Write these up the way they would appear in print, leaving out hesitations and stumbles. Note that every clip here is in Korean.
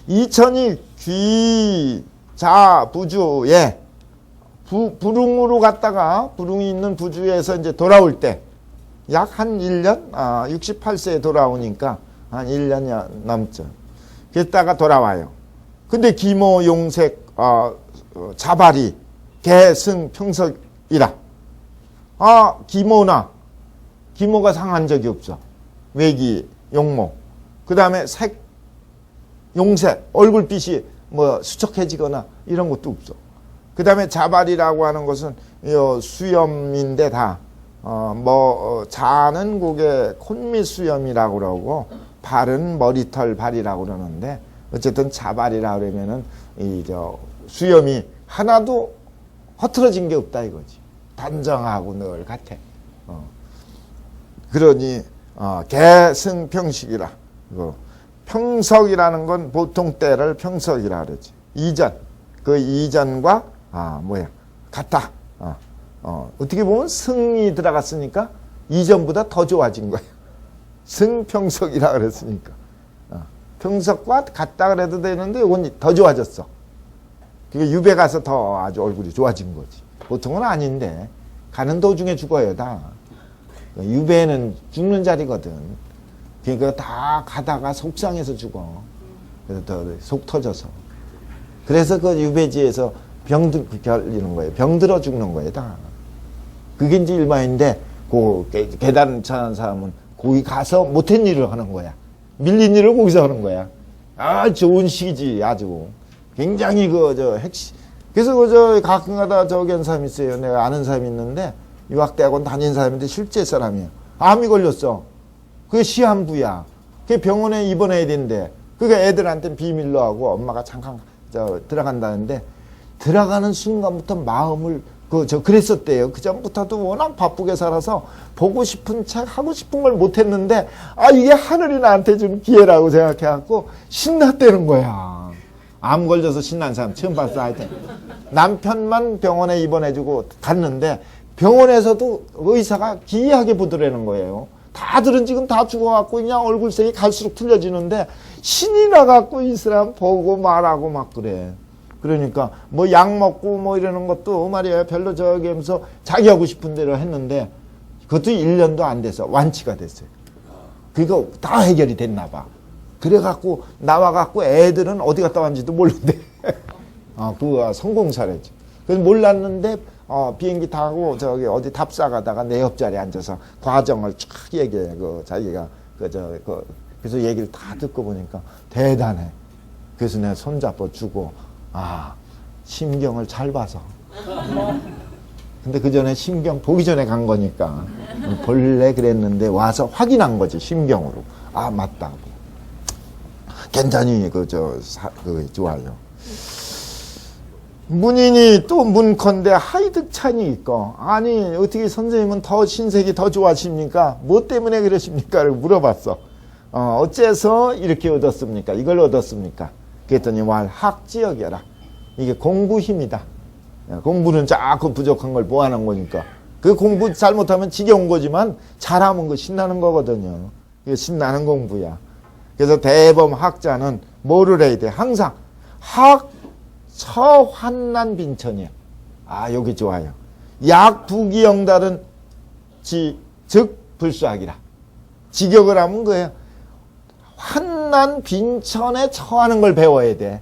이천이 귀자 부주에 부릉으로 갔다가 부릉이 있는 부주에서 이제 돌아올 때 약 한 1년 68세에 돌아오니까 한 1년 넘죠. 그랬다가 돌아와요. 근데 기모 용색 자발이 개승 평석이라 기모가 상한 적이 없어. 외기 용모 그 다음에 색 용색 얼굴빛이 뭐 수척해지거나 이런 것도 없어. 그 다음에 자발이라고 하는 것은 수염인데 다 자는 고개 콧밑 수염이라고 그러고 발은 머리털 발이라고 그러는데 어쨌든 자발이라 그러면은 수염이 하나도 허틀어진 게 없다 이거지. 단정하고 늘 같아. 그러니 개승평식이라. 평석이라는 건 보통 때를 평석이라 그러지. 이전 그 이전과 같다. 어떻게 보면 승이 들어갔으니까 이전보다 더 좋아진 거예요. 승평석이라 그랬으니까. 평석과 같다 그래도 되는데 이건 더 좋아졌어. 그게 유배 가서 더 아주 얼굴이 좋아진 거지. 보통은 아닌데 가는 도중에 죽어요 다. 유배는 죽는 자리거든. 그러니까 다 가다가 속상해서 죽어. 그래서 더 속 터져서. 그래서 그 유배지에서 결리는 거예요. 병들어 죽는 거예요 다. 그게 이제 일반인데 그 계단 차는 사람은 거기 가서 못한 일을 하는 거야. 밀린 일을 거기서 하는 거야. 좋은 시기지 아주. 굉장히 핵심. 그래서 가끔가다 저기 한 사람이 있어요. 내가 아는 사람이 있는데 유학대학원 다닌 사람인데 실제 사람이에요. 암이 걸렸어. 그게 시한부야. 그게 병원에 입원해야 된대. 그게 애들한테는 비밀로 하고 엄마가 잠깐 들어간다는데 들어가는 순간부터 마음을 그랬었대요. 그 전부터도 워낙 바쁘게 살아서 보고 싶은 책 하고 싶은 걸 못했는데 이게 하늘이 나한테 준 기회라고 생각해갖고 신났다는 거야. 암 걸려서 신난 사람 처음 봤어. 하여튼 남편만 병원에 입원해주고 갔는데 병원에서도 의사가 기이하게 보더라는 거예요. 다들은 지금 다 죽어갖고 그냥 얼굴색이 갈수록 틀려지는데 신이 나갖고 이 사람 보고 말하고 막 그래. 그러니까 뭐 약 먹고 뭐 이러는 것도 말이야 별로 저기 하면서 자기 하고 싶은 대로 했는데 그것도 1년도 안 돼서 완치가 됐어요. 그거 다 해결이 됐나 봐. 그래갖고 나와갖고 애들은 어디 갔다 왔는지도 모르는데 그거 성공 사례지. 그래서 몰랐는데 비행기 타고 저기 어디 답사 가다가 내 옆자리에 앉아서 과정을 쫙 얘기해. 자기가 그래서 얘기를 다 듣고 보니까 대단해. 그래서 내가 손잡아 주고 심경을 잘 봐서. 근데 그 전에 심경 보기 전에 간 거니까 본래 그랬는데 와서 확인한 거지 심경으로. 맞다고. 괜찮이 좋아요. 문인이 또 문컨대 하이득찬이 있고 어떻게 선생님은 더 신색이 더 좋아하십니까? 뭐 때문에 그러십니까? 를 물어봤어. 어째서 이렇게 얻었습니까? 이걸 얻었습니까? 그랬더니 학지역이라. 이게 공부 힘이다. 공부는 자꾸 부족한 걸 보완한 거니까. 그 공부 잘못하면 지겨운 거지만 잘하면 그 신나는 거거든요. 이게 신나는 공부야. 그래서 대범 학자는 뭐를 해야 돼? 항상 처환난 빈천이야. 여기 좋아요. 약부기영달은 즉 불수학이라. 직역을 하면 그거예요. 환난 빈천에 처하는 걸 배워야 돼.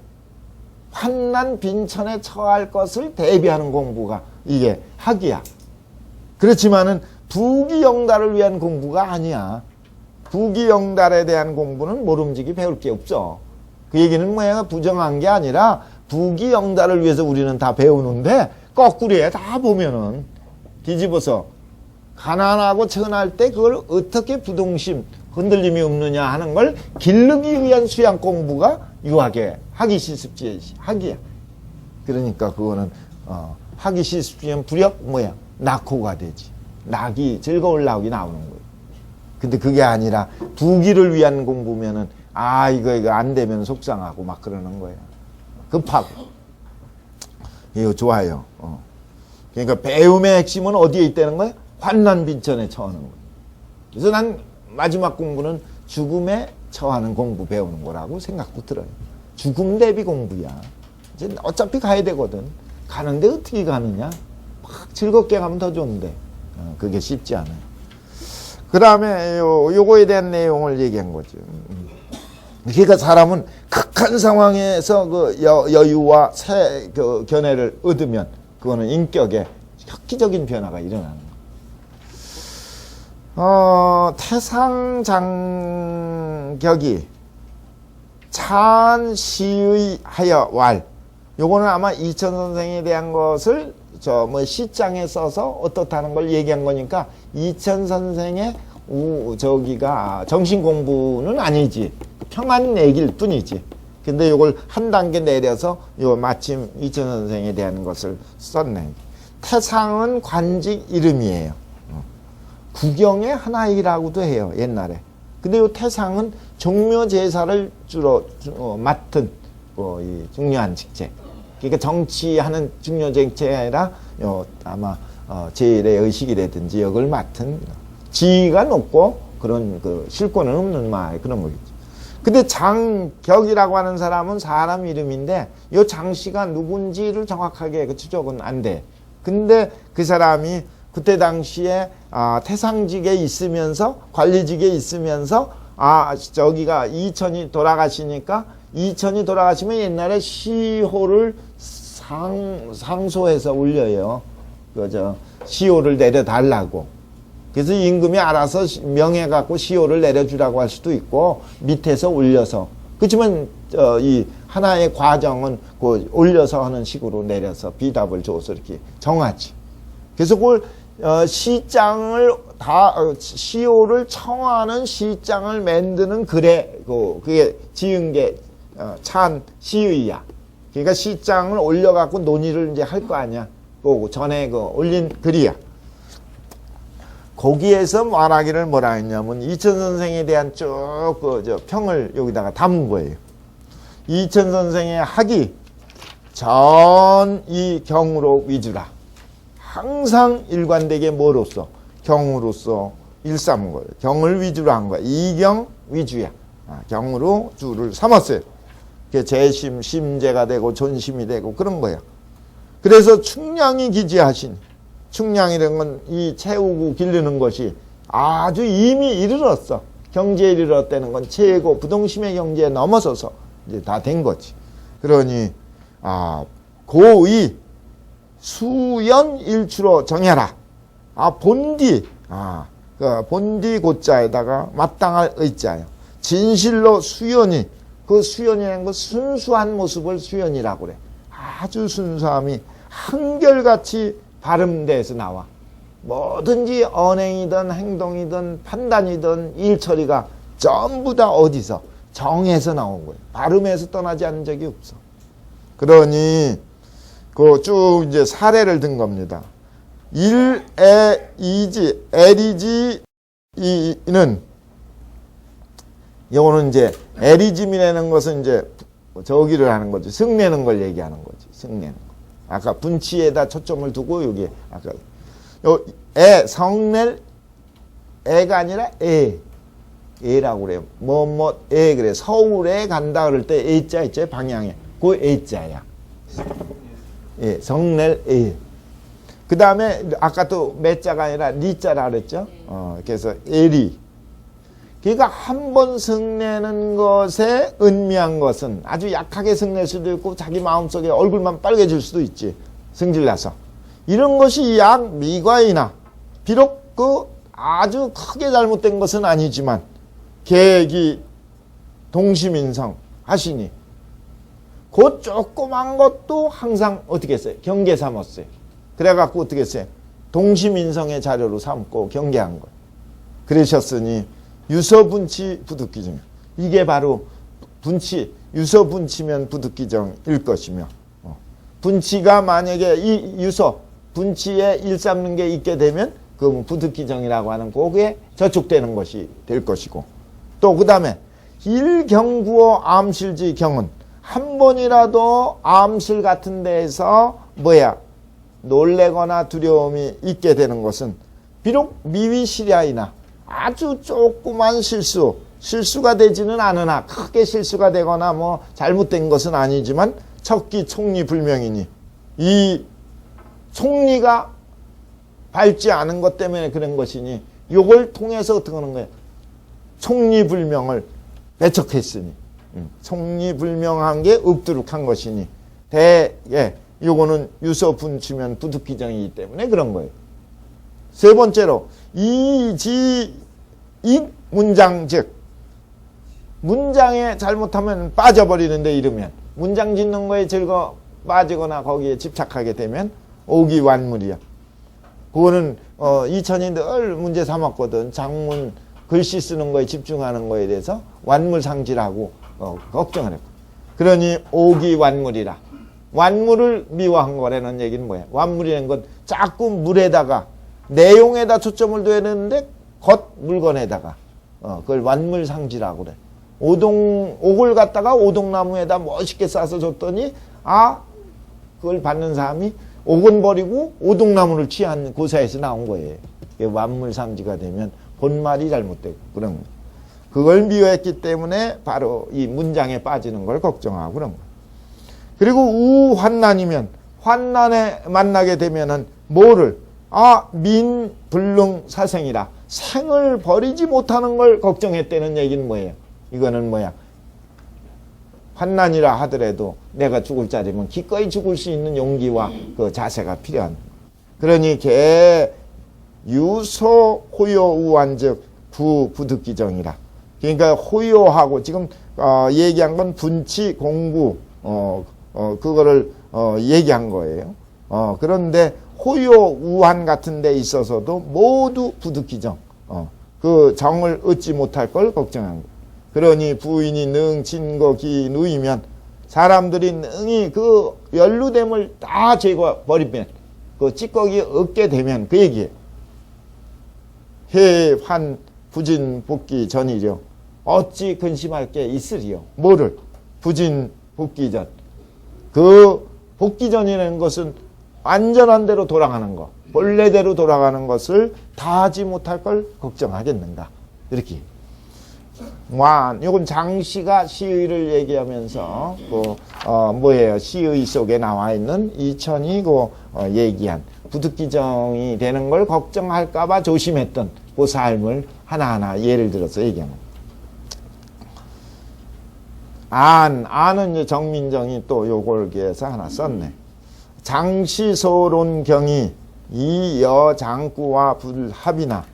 환난 빈천에 처할 것을 대비하는 공부가 이게 학이야. 그렇지만은 부기영달을 위한 공부가 아니야. 부기영달에 대한 공부는 모름지기 배울 게 없어. 그 얘기는 뭐야? 부정한 게 아니라 부기영달을 위해서 우리는 다 배우는데 거꾸로에 다 보면은 뒤집어서 가난하고 천할 때 그걸 어떻게 부동심 흔들림이 없느냐 하는 걸 기르기 위한 수양 공부가 유학의 학이 실습지의 학이야. 그러니까 그거는 학이 실습지면 부력 낙호가 되지. 낙이 즐거울 낙이 나오는 거예요. 근데 그게 아니라 부기를 위한 공부면은 이거 안 되면 속상하고 막 그러는 거야. 급하고. 이거 좋아요. 그러니까 배움의 핵심은 어디에 있다는 거야? 환난 빈천에 처하는 거야. 그래서 난 마지막 공부는 죽음에 처하는 공부 배우는 거라고 생각도 들어요. 죽음 대비 공부야. 이제 어차피 가야 되거든. 가는데 어떻게 가느냐? 막 즐겁게 가면 더 좋은데 그게 쉽지 않아요. 그 다음에 요거에 대한 내용을 얘기한 거죠. 그러니까 사람은 극한 상황에서 그 여유와 그 견해를 얻으면 그거는 인격에 혁기적인 변화가 일어나는 거예요. 태상장격이 찬시의하여 왈. 요거는 아마 이천 선생에 대한 것을 시장에 써서 어떻다는 걸 얘기한 거니까 이천 선생의 저기가 정신 공부는 아니지. 평안 얘기일 뿐이지. 근데 요걸 한 단계 내려서 요 마침 이천 선생에 대한 것을 썼네. 태상은 관직 이름이에요. 구경의 하나이라고도 해요, 옛날에. 근데 요 태상은 종묘 제사를 주로 맡은 이 중요한 직책. 그러니까 정치하는 중요 정책이 아니라 아마 제일의 의식이라든지 역을 맡은 지위가 높고 그런 그 실권은 없는 말 그런 거겠죠. 근데 장격이라고 하는 사람은 사람 이름인데 요 장씨가 누군지를 정확하게 그 추적은 안 돼. 근데 그 사람이 그때 당시에 태상직에 있으면서 관리직에 있으면서 저기가 이천이 돌아가시니까 이천이 돌아가시면 옛날에 시호를 상소해서 올려요. 시호를 내려달라고. 그래서 임금이 알아서 명해갖고 시호를 내려주라고 할 수도 있고 밑에서 올려서. 그렇지만 이 하나의 과정은 그 올려서 하는 식으로 내려서 비답을 줘서 이렇게 정하지. 그래서 그걸 시장을 시호를 청하는 시장을 만드는 글에 그게 지은 게 찬 시의야. 그러니까 시장을 올려갖고 논의를 이제 할 거 아니야. 그 전에 올린 글이야. 거기에서 말하기를 뭐라 했냐면 이천 선생에 대한 쭉 평을 여기다가 담은 거예요. 이천 선생의 학이 전이 경으로 위주라. 항상 일관되게 뭐로써? 경으로서 일삼은 거예요. 경을 위주로 한 거야. 이경 위주야. 경으로 주를 삼았어요. 그게 재심, 심재가 되고 존심이 되고 그런 거야. 그래서 충량이 기지하신, 충량이라는 건 이 채우고 기르는 것이 아주 이미 이르렀어. 경제에 이르렀다는 건 최고 부동심의 경제에 넘어서서 이제 다 된 거지. 그러니 고의 수연 일추로 정해라. 본디 본디 고자에다가 마땅할 의자요. 진실로 수연이 그 수연이라는 건 순수한 모습을 수연이라고 그래. 아주 순수함이 한결같이 발음돼서 나와. 뭐든지 언행이든 행동이든 판단이든 일처리가 전부 다 어디서? 정에서 나온 거예요. 발음에서 떠나지 않은 적이 없어. 그러니 쭉 이제 사례를 든 겁니다. 일에이지, 에리지이는 요거는 이제 에리즘이라는 것은 이제 저기를 하는 거지. 승내는 걸 얘기하는 거지. 승내는 거. 아까 분치에다 초점을 두고 여기 아까 성낼 애가 아니라 애라고 그래요. 애 그래. 서울에 간다 그럴 때 애자 있죠. 방향에. 그 애자야. 예, 성낼 애. 그 다음에 아까 또 매자가 아니라 리자라 그랬죠. 그래서 에리. 그러니까 한 번 성내는 것에 은미한 것은 아주 약하게 성낼 수도 있고 자기 마음속에 얼굴만 빨개질 수도 있지. 성질나서. 이런 것이 약 미과이나 비록 아주 크게 잘못된 것은 아니지만 계기 동시민성 하시니 그 조그만 것도 항상 어떻게 했어요? 경계 삼았어요. 그래갖고 어떻게 했어요? 동시민성의 자료로 삼고 경계한 거예요. 그러셨으니 유서분치 부득기정. 이게 바로 유서분치면 부득기정일 것이며 분치가 만약에 이 유서 분치에 일삼는 게 있게 되면 그 부득기정이라고 하는 거기에 저촉되는 것이 될 것이고 또 그 다음에 일경구어 암실지 경은 한 번이라도 암실 같은 데에서 놀래거나 두려움이 있게 되는 것은 비록 미위시랴이나 아주 조그만 실수가 되지는 않으나 크게 실수가 되거나 뭐 잘못된 것은 아니지만 척기 총리불명이니 이 총리가 밟지 않은 것 때문에 그런 것이니 요걸 통해서 어떻게 하는 거예요? 총리불명을 배척했으니 총리불명한 게 없도록 한 것이니 요거는 유서분치면 부득기정이기 때문에 그런 거예요. 세 번째로 이 문장 즉 문장에 잘못하면 빠져버리는데 이르면 문장 짓는 거에 빠지거나 거기에 집착하게 되면 오기완물이야. 그거는 이천이 늘 문제 삼았거든. 장문 글씨 쓰는 거에 집중하는 거에 대해서 완물상실하고 걱정을 했고. 그러니 오기완물이라. 완물을 미워한 거라는 얘기는 뭐야? 완물이라는 건 자꾸 물에다가 내용에다 초점을 둬야 되는데 겉 물건에다가 그걸 완물상실하고 그래. 옥을 갖다가 오동나무에다 멋있게 싸서 줬더니 그걸 받는 사람이 옥은 버리고 오동나무를 취한 고사에서 나온 거예요. 완물상지가 되면 본말이 잘못되고 그런 거예요. 그걸 미워했기 때문에 바로 이 문장에 빠지는 걸 걱정하고 그런 거예요. 그리고 우환난이면 환난에 만나게 되면은 뭐를 민불능사생이라 생을 버리지 못하는 걸 걱정했다는 얘기는 뭐예요? 이거는 뭐야? 환난이라 하더라도 내가 죽을 자리면 기꺼이 죽을 수 있는 용기와 그 자세가 필요한. 그러니 유소 호요 우한즉 부득기정이라. 그러니까 호요하고 지금 얘기한 건 분치 공부 그거를 얘기한 거예요. 그런데 호요 우한 같은 데 있어서도 모두 부득기정. 그 정을 얻지 못할 걸 걱정한 거예요. 그러니 부인이 능 진거기 누이면 사람들이 능히 그 연루됨을 다 제거버리면 그 찌꺼기 얻게 되면 그 얘기예요. 해환 부진 복기 전이려 어찌 근심할 게 있으리요. 뭐를? 부진 복기 전. 그 복기 전이라는 것은 안전한 대로 돌아가는 거, 본래대로 돌아가는 것을 다 하지 못할 걸 걱정하겠는가. 이렇게. 요건 장씨가 시의를 얘기하면서 뭐예요? 시의 속에 나와 있는 이천이 얘기한 부득기정이 되는 걸 걱정할까봐 조심했던 그 삶을 하나하나 예를 들어서 얘기합니다. 안은 이제 정민정이 또 요걸 위해서 하나 썼네. 장시소론경이 이 여장구와 불합이나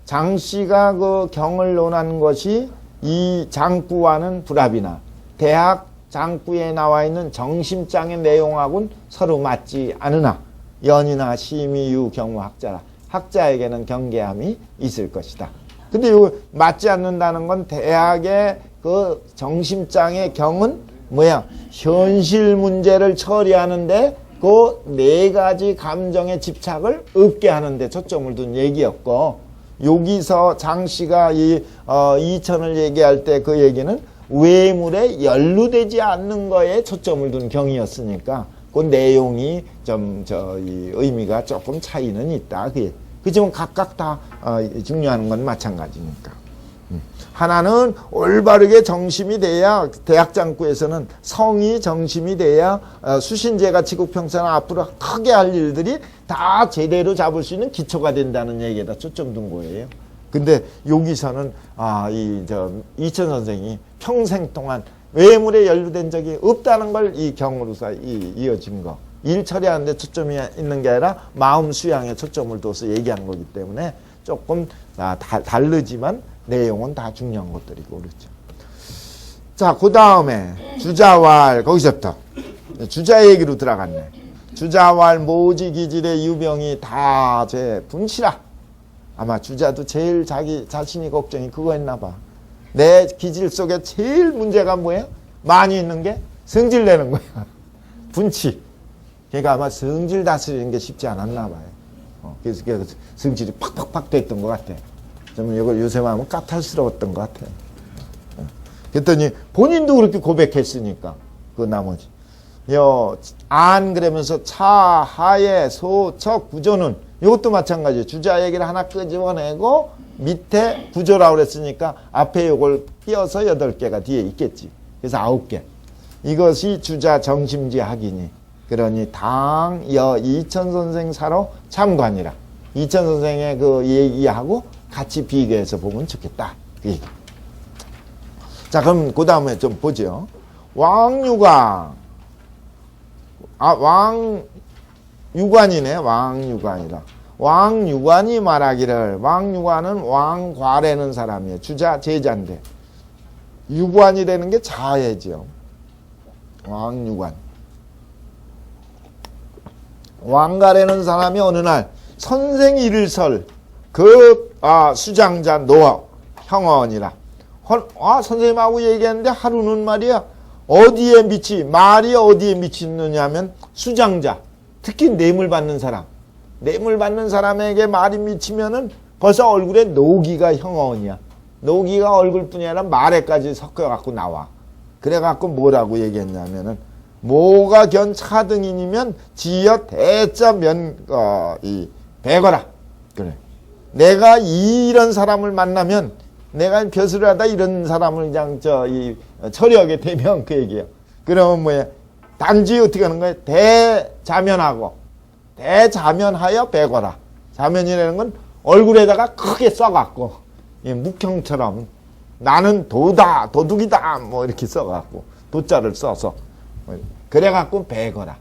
장씨가 그 경을 논한 것이 이 장구와는 불합이나 대학 장구에 나와 있는 정심장의 내용하고는 서로 맞지 않으나 연이나 심의유 경우 학자라. 학자에게는 경계함이 있을 것이다. 근데 이거 맞지 않는다는 건 대학의 그 정심장의 경은 뭐야? 현실 문제를 처리하는데 그 네 가지 감정의 집착을 없게 하는데 초점을 둔 얘기였고, 여기서 장씨가 이천을 얘기할 때 그 얘기는 외물에 연루되지 않는 거에 초점을 둔 경이었으니까 그 내용이 이 의미가 조금 차이는 있다. 그지만 각각 다 중요한 건 마찬가지니까. 하나는 올바르게 정심이 돼야, 대학장구에서는 성이 정심이 돼야 수신제가 지국평사나 앞으로 크게 할 일들이 다 제대로 잡을 수 있는 기초가 된다는 얘기에다 초점 둔 거예요. 근데 여기서는 이천 선생이 평생 동안 외물에 연루된 적이 없다는 걸 이 경으로서 이어진 거. 일 처리하는 데 초점이 있는 게 아니라 마음 수양에 초점을 둬서 얘기한 거기 때문에 조금 다르지만 내용은 다 중요한 것들이고 그렇죠. 자, 그 다음에 주자왈, 거기서부터 주자 얘기로 들어갔네. 주자왈 모지기질의 유병이 다 제 분치라. 아마 주자도 제일 자기 자신이 걱정이 그거였나 봐. 내 기질 속에 제일 문제가 뭐예요? 많이 있는 게 성질 내는 거야. 분치. 그러니까 아마 성질 다스리는 게 쉽지 않았나 봐요. 그래서 성질이 팍팍팍 됐던 것 같아. 좀 이걸 요새 하면 까탈스러웠던 것 같아. 그랬더니 본인도 그렇게 고백했으니까 그 나머지 그러면서 차, 하에, 소, 척, 구조는 이것도 마찬가지예요. 주자 얘기를 하나 끄집어내고 밑에 구조라고 그랬으니까 앞에 요걸 띄어서 8개가 뒤에 있겠지. 그래서 9개. 이것이 주자 정심지 학이니 그러니 당여 이천 선생 사로 참관이라. 이천 선생의 그 얘기하고 같이 비교해서 보면 좋겠다. 그 얘기. 자, 그럼 그 다음에 좀 보죠. 왕유관. 왕유관이네. 왕유관이라. 왕유관이 말하기를, 왕유관은 왕과라는 사람이에요. 주자 제자인데 유관이 되는 게 자예죠. 왕유관. 왕가라는 사람이 어느 날 선생 일설 수장자 노 형언이라. 선생님하고 얘기했는데 하루는 말이야 어디에 말이 어디에 미치느냐면 수장자, 특히 뇌물 받는 사람, 뇌물 받는 사람에게 말이 미치면은 벌써 얼굴에 노기가 형언이야. 노기가 얼굴뿐이 아니라 말에까지 섞여갖고 나와. 그래갖고 뭐라고 얘기했냐면은 모가 견 차등인이면 지여 대자 배거라. 그래. 내가 이런 사람을 만나면 내가 벼슬을 하다 이런 사람을 그냥 처리하게 되면 그 얘기예요. 그러면 뭐야? 단지 어떻게 하는 거예요? 대자면하여 배거라. 자면이라는 건 얼굴에다가 크게 써갖고 묵형처럼 나는 도둑이다 뭐 이렇게 써갖고 도자를 써서 그래갖고 배거라.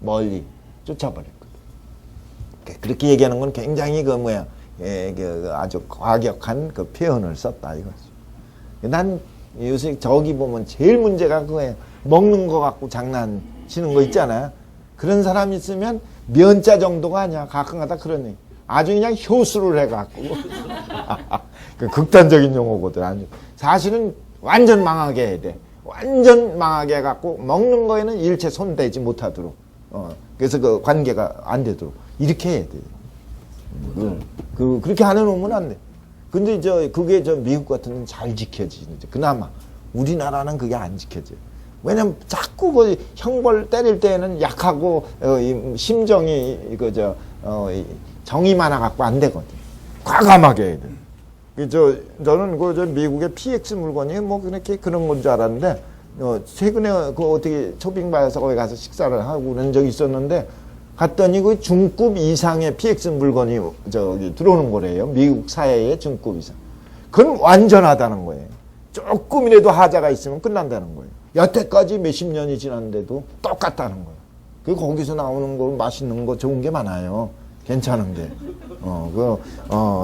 멀리 쫓아버릴 거야. 그렇게 얘기하는 건 굉장히 아주 과격한 그 표현을 썼다 이거죠. 난 요새 저기 보면 제일 문제가 그거예요. 먹는 거 갖고 장난치는 거 있잖아요. 그런 사람 있으면 면자 정도가 아니야. 가끔가다 그런 얘기. 아주 그냥 효수를 해갖고 그 극단적인 용어거든. 아주 사실은 완전 망하게 해야 돼. 완전 망하게 해갖고 먹는 거에는 일체 손대지 못하도록. 그래서 그 관계가 안 되도록 이렇게 해야 돼. 그렇게 안 해놓으면 안 돼. 근데 그게 미국 같은 데는 잘 지켜지는데 그나마 우리나라는 그게 안 지켜져요. 왜냐면 자꾸 그 형벌 때릴 때에는 약하고 심정이 정이 많아갖고 안 되거든. 과감하게 해야 돼. 저는 미국의 PX 물건이 뭐 그런 건 줄 알았는데 최근에 어떻게 쇼핑바에서 거기 가서 식사를 하고 그런 적이 있었는데 갔더니 그 중급 이상의 PX 물건이 들어오는 거래요. 미국 사회의 중급 이상. 그건 완전하다는 거예요. 조금이라도 하자가 있으면 끝난다는 거예요. 여태까지 몇십 년이 지났는데도 똑같다는 거예요. 그 거기서 나오는 거 맛있는 거 좋은 게 많아요. 괜찮은 게.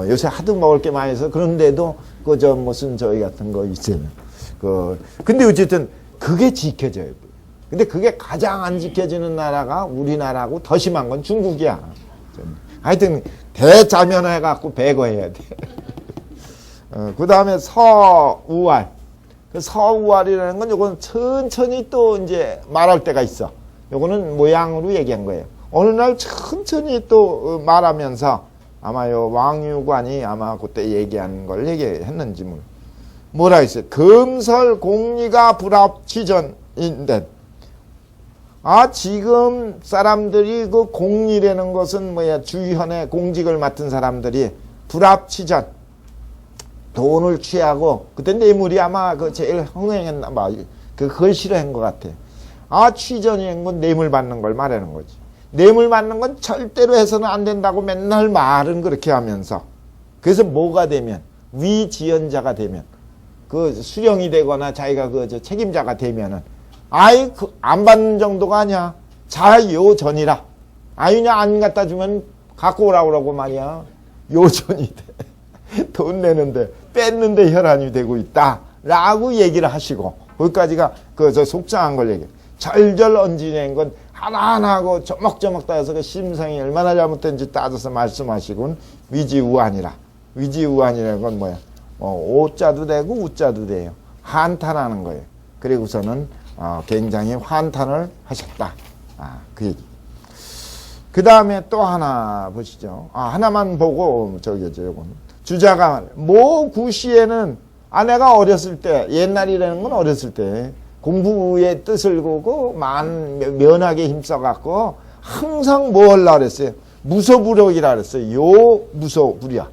요새 하도 먹을 게 많이 있어. 그런데도 무슨 저희 같은 거 있어요. 근데 어쨌든 그게 지켜져야 돼. 근데 그게 가장 안 지켜지는 나라가 우리나라고 더 심한 건 중국이야. 하여튼 대자면해갖고 배거해야 돼. 그 다음에 서우활. 서우활이라는 건 요건 천천히 또 이제 말할 때가 있어. 요거는 모양으로 얘기한 거예요. 어느 날 천천히 또 말하면서 아마 왕유관이 아마 그때 얘기한 걸 얘기했는지 뭐라 했어요. 금설 공리가 불합치전인데 지금 사람들이 그 공리라는 것은 주현의 공직을 맡은 사람들이 불합치전 돈을 취하고 그때 뇌물이 아마 제일 흥행했나 봐. 그걸 싫어한 것 같아. 취전이란 건 뇌물 받는 걸 말하는 거지. 뇌물 받는 건 절대로 해서는 안 된다고 맨날 말은 그렇게 하면서 그래서 뭐가 되면 위지연자가 되면 수령이 되거나 자기가 책임자가 되면은 안 받는 정도가 아니야. 자요전이라. 그냥 안 갖다 주면 갖고 오라고 그러고 말이야. 요전이 돼. 돈 내는데 뺐는데 혈안이 되고 있다. 라고 얘기를 하시고 거기까지가 속상한 걸 얘기해. 절절언지낸 건 하나하나하고 조목조목 따져서 그 심성이 얼마나 잘못된지 따져서 말씀하시곤 위지우안이라. 위지우안이라는 건 뭐야? 오자도 되고 우자도 돼요. 한탄하는 거예요. 그리고서는 굉장히 환탄을 하셨다. 그 얘기. 그 다음에 또 하나 보시죠. 하나만 보고 요건. 주자가 모구시에는 내가 어렸을 때 옛날이라는 건 어렸을 때 공부의 뜻을 보고 면하게 힘써갖고 항상 뭐 하려고 그랬어요? 무소불역이라 그랬어요. 무소불야.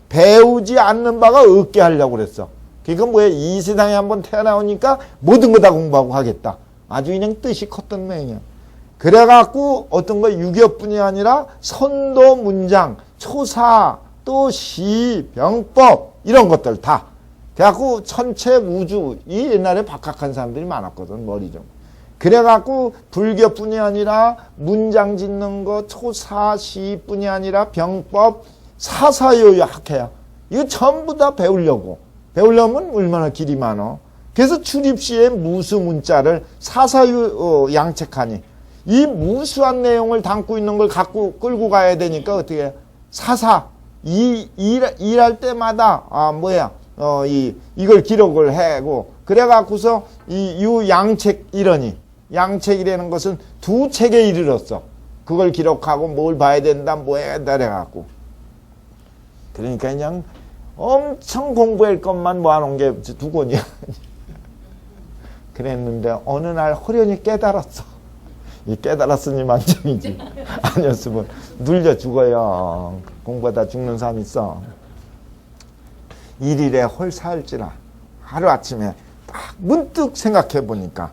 배우지 않는 바가 없게 하려고 그랬어. 그러니까 뭐야, 이 세상에 한번 태어나오니까 모든 거 다 공부하고 하겠다. 아주 그냥 뜻이 컸던 모양이야. 그래갖고 어떤 거 유교뿐이 아니라 선도, 문장, 초사, 또 시, 병법 이런 것들 다. 그래갖고 천체 우주, 이 옛날에 박학한 사람들이 많았거든, 머리 좀. 그래갖고 불교뿐이 아니라 문장 짓는 거, 초사, 시뿐이 아니라 병법, 사사요요 학회야. 이거 전부 다 배우려고. 배우려면 얼마나 길이 많어. 그래서 출입시에 무수 문자를 사사요 양책하니 이 무수한 내용을 담고 있는 걸 갖고 끌고 가야 되니까 어떻게 해? 사사 일할 때마다 이걸 기록을 해고 그래갖고서 이 양책 이러니 양책이라는 것은 두 책에 이르렀어. 그걸 기록하고 뭘 봐야 된다 뭐 해야 돼갖고 그러니까 그냥 엄청 공부할 것만 모아놓은 게 두 권이야. 그랬는데 어느 날 호련히 깨달았어. 이 깨달았으니 만점이지. 아니었으면 눌려 죽어요. 공부하다 죽는 사람 있어. 일일에 홀사할지라 하루아침에 딱 문득 생각해 보니까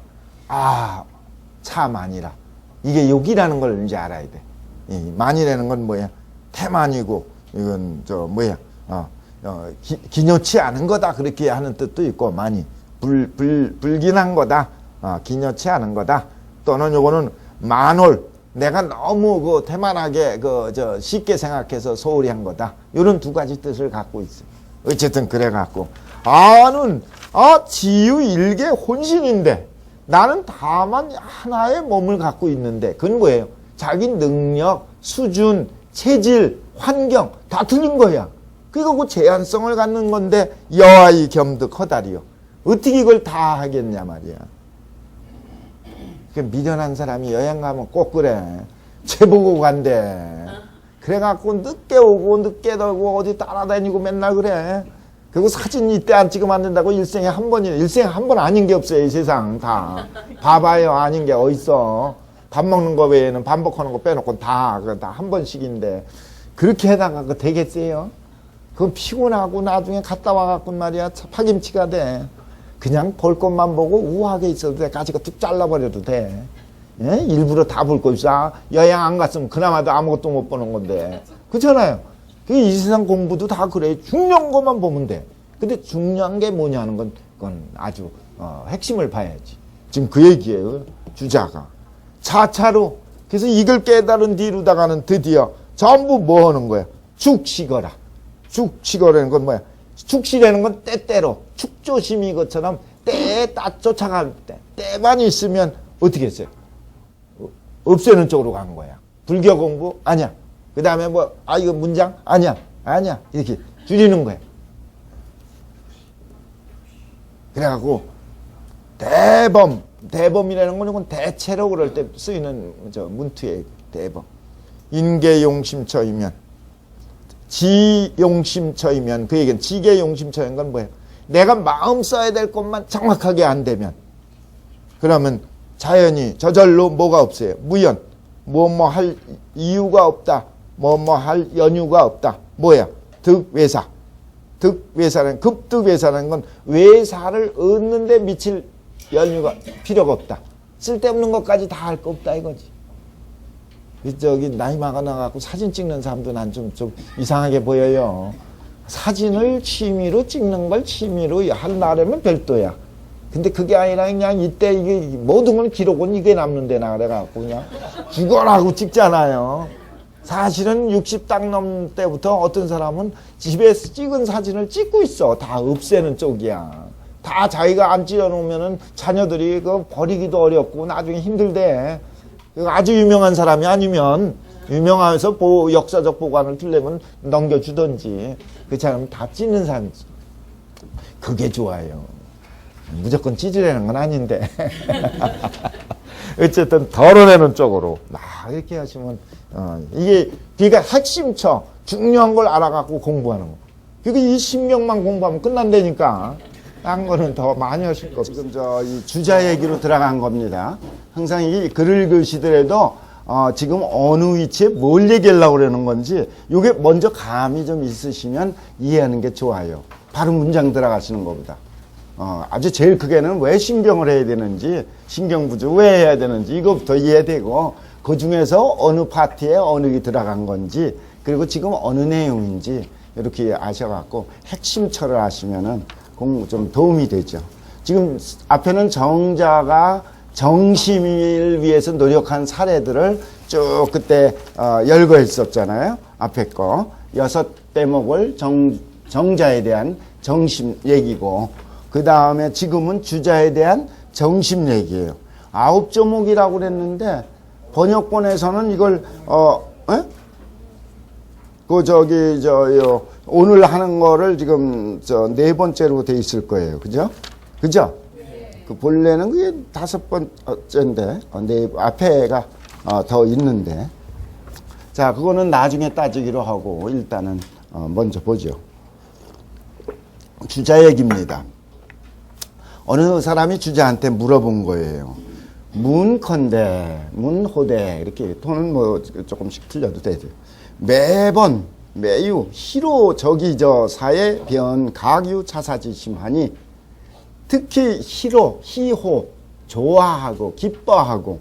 참 아니라 이게 욕이라는 걸 이제 알아야 돼. 이 만이라는 건 뭐야? 태만이고 이건 기녀치 않은 거다 그렇게 하는 뜻도 있고 만이 불긴한 거다. 기녀치 않은 거다. 또는 요거는 만홀 내가 너무 태만하게 쉽게 생각해서 소홀히 한 거다. 이런 두 가지 뜻을 갖고 있어요. 어쨌든 그래 갖고 지유 일개 혼신인데 나는 다만 하나의 몸을 갖고 있는데 그건 뭐예요? 자기 능력, 수준, 체질, 환경 다 틀린 거야. 그러니까 그 제한성을 갖는 건데 여아이 겸득 허다리요. 어떻게 이걸 다 하겠냐 말이야. 미련한 사람이 여행 가면 꼭 그래. 제보고 간대. 그래갖고 늦게 오고 늦게 들고 어디 따라다니고 맨날 그래. 그리고 사진 이때 안 찍으면 안 된다고 일생에 한 번이네. 일생에 한 번 아닌 게 없어요. 이 세상 다. 봐봐요. 아닌 게 어딨어. 밥 먹는 거 외에는 반복하는 거 빼놓고 다 한 번씩인데 그렇게 해다가 되겠어요? 그건 피곤하고 나중에 갔다 와갖고 말이야 파김치가 돼. 그냥 볼 것만 보고 우아하게 있어도 돼. 가지고 뚝 잘라버려도 돼. 예? 일부러 다 볼 거 있어. 여행 안 갔으면 그나마도 아무것도 못 보는 건데. 그렇잖아요. 이 세상 공부도 다 그래. 중요한 것만 보면 돼. 근데 중요한 게 뭐냐는 그건 아주 핵심을 봐야지. 지금 그 얘기예요. 주자가. 차차로. 그래서 이걸 깨달은 뒤로다가는 드디어 전부 뭐 하는 거야? 죽시거라. 죽시거라는 건 뭐야? 축시라는 건 때때로 축조심이 것처럼 때에 딱 쫓아갈 때만 있으면 어떻게 했어요? 없애는 쪽으로 간 거야. 불교 공부? 아니야. 그 다음에 이거 문장? 아니야. 이렇게 줄이는 거야. 그래갖고 대범이라는 건 이건 대체로 그럴 때 쓰이는 문투의 대범. 인계용심처이면 지용심처이면 그 얘기는 지계용심처인 건 뭐예요? 내가 마음 써야 될 것만 정확하게 안 되면 그러면 자연히 저절로 뭐가 없어요? 무연. 뭐 할 이유가 없다. 뭐 할 연유가 없다. 뭐야? 득외사. 득외사는 급득외사라는 건 외사를 얻는데 미칠 연유가 필요가 없다. 쓸데없는 것까지 다 할 거 없다 이거지. 나이 많아갖고 사진 찍는 사람도 난 좀 이상하게 보여요. 사진을 취미로 찍는 걸 취미로 하려면 별도야. 근데 그게 아니라 그냥 이때 이게 모든 걸 기록은 이게 남는데 나 그래갖고 그냥 죽어라고 찍잖아요. 사실은 60 딱 넘는 때부터 어떤 사람은 집에서 찍은 사진을 찍고 있어. 다 없애는 쪽이야. 다 자기가 안 찍어놓으면은 자녀들이 버리기도 어렵고 나중에 힘들대. 아주 유명한 사람이 아니면 유명해서 역사적 보관을 두려면 넘겨주던지 그 사람은 다 찢는 사람이 있어. 그게 좋아요. 무조건 찢으려는 건 아닌데 어쨌든 덜어내는 쪽으로 이렇게 하시면 이게 그러니까 핵심처 중요한 걸 알아갖고 공부하는 거. 그러니까 이 신명만 공부하면 끝난다니까. 딴 거는 더 많이 하실 거. 지금 이 주자 얘기로 들어간 겁니다. 항상 이 글을 읽으시더라도 지금 어느 위치에 뭘 얘기하려고 그러는 건지 이게 먼저 감이 좀 있으시면 이해하는 게 좋아요. 바로 문장 들어가시는 것보다. 아주 제일 크게는 왜 신경을 해야 되는지, 신경부주 왜 해야 되는지 이거부터 이해되고, 그 중에서 어느 파트에 어느 게 들어간 건지, 그리고 지금 어느 내용인지 이렇게 아셔갖고 핵심처를 아시면은 좀 도움이 되죠. 지금 앞에는 정자가 정심을 위해서 노력한 사례들을 쭉 그때 열거했었잖아요. 앞에 거 6대목을 정자에 대한 정심 얘기고, 그 다음에 지금은 주자에 대한 정심 얘기예요. 9조목이라고 그랬는데 번역본에서는 이걸 오늘 하는 거를 지금 4번째로 돼 있을 거예요. 그죠? 그 본래는 그게 5번째인데, 앞에가 더 있는데. 자, 그거는 나중에 따지기로 하고, 일단은, 먼저 보죠. 주자 얘기입니다. 어느 사람이 주자한테 물어본 거예요. 문컨대, 문호대, 이렇게, 톤은 뭐 조금씩 틀려도 되죠. 매번, 매유, 희로 사에 변, 각유, 차사지심하니, 특히 희로, 희호, 좋아하고, 기뻐하고,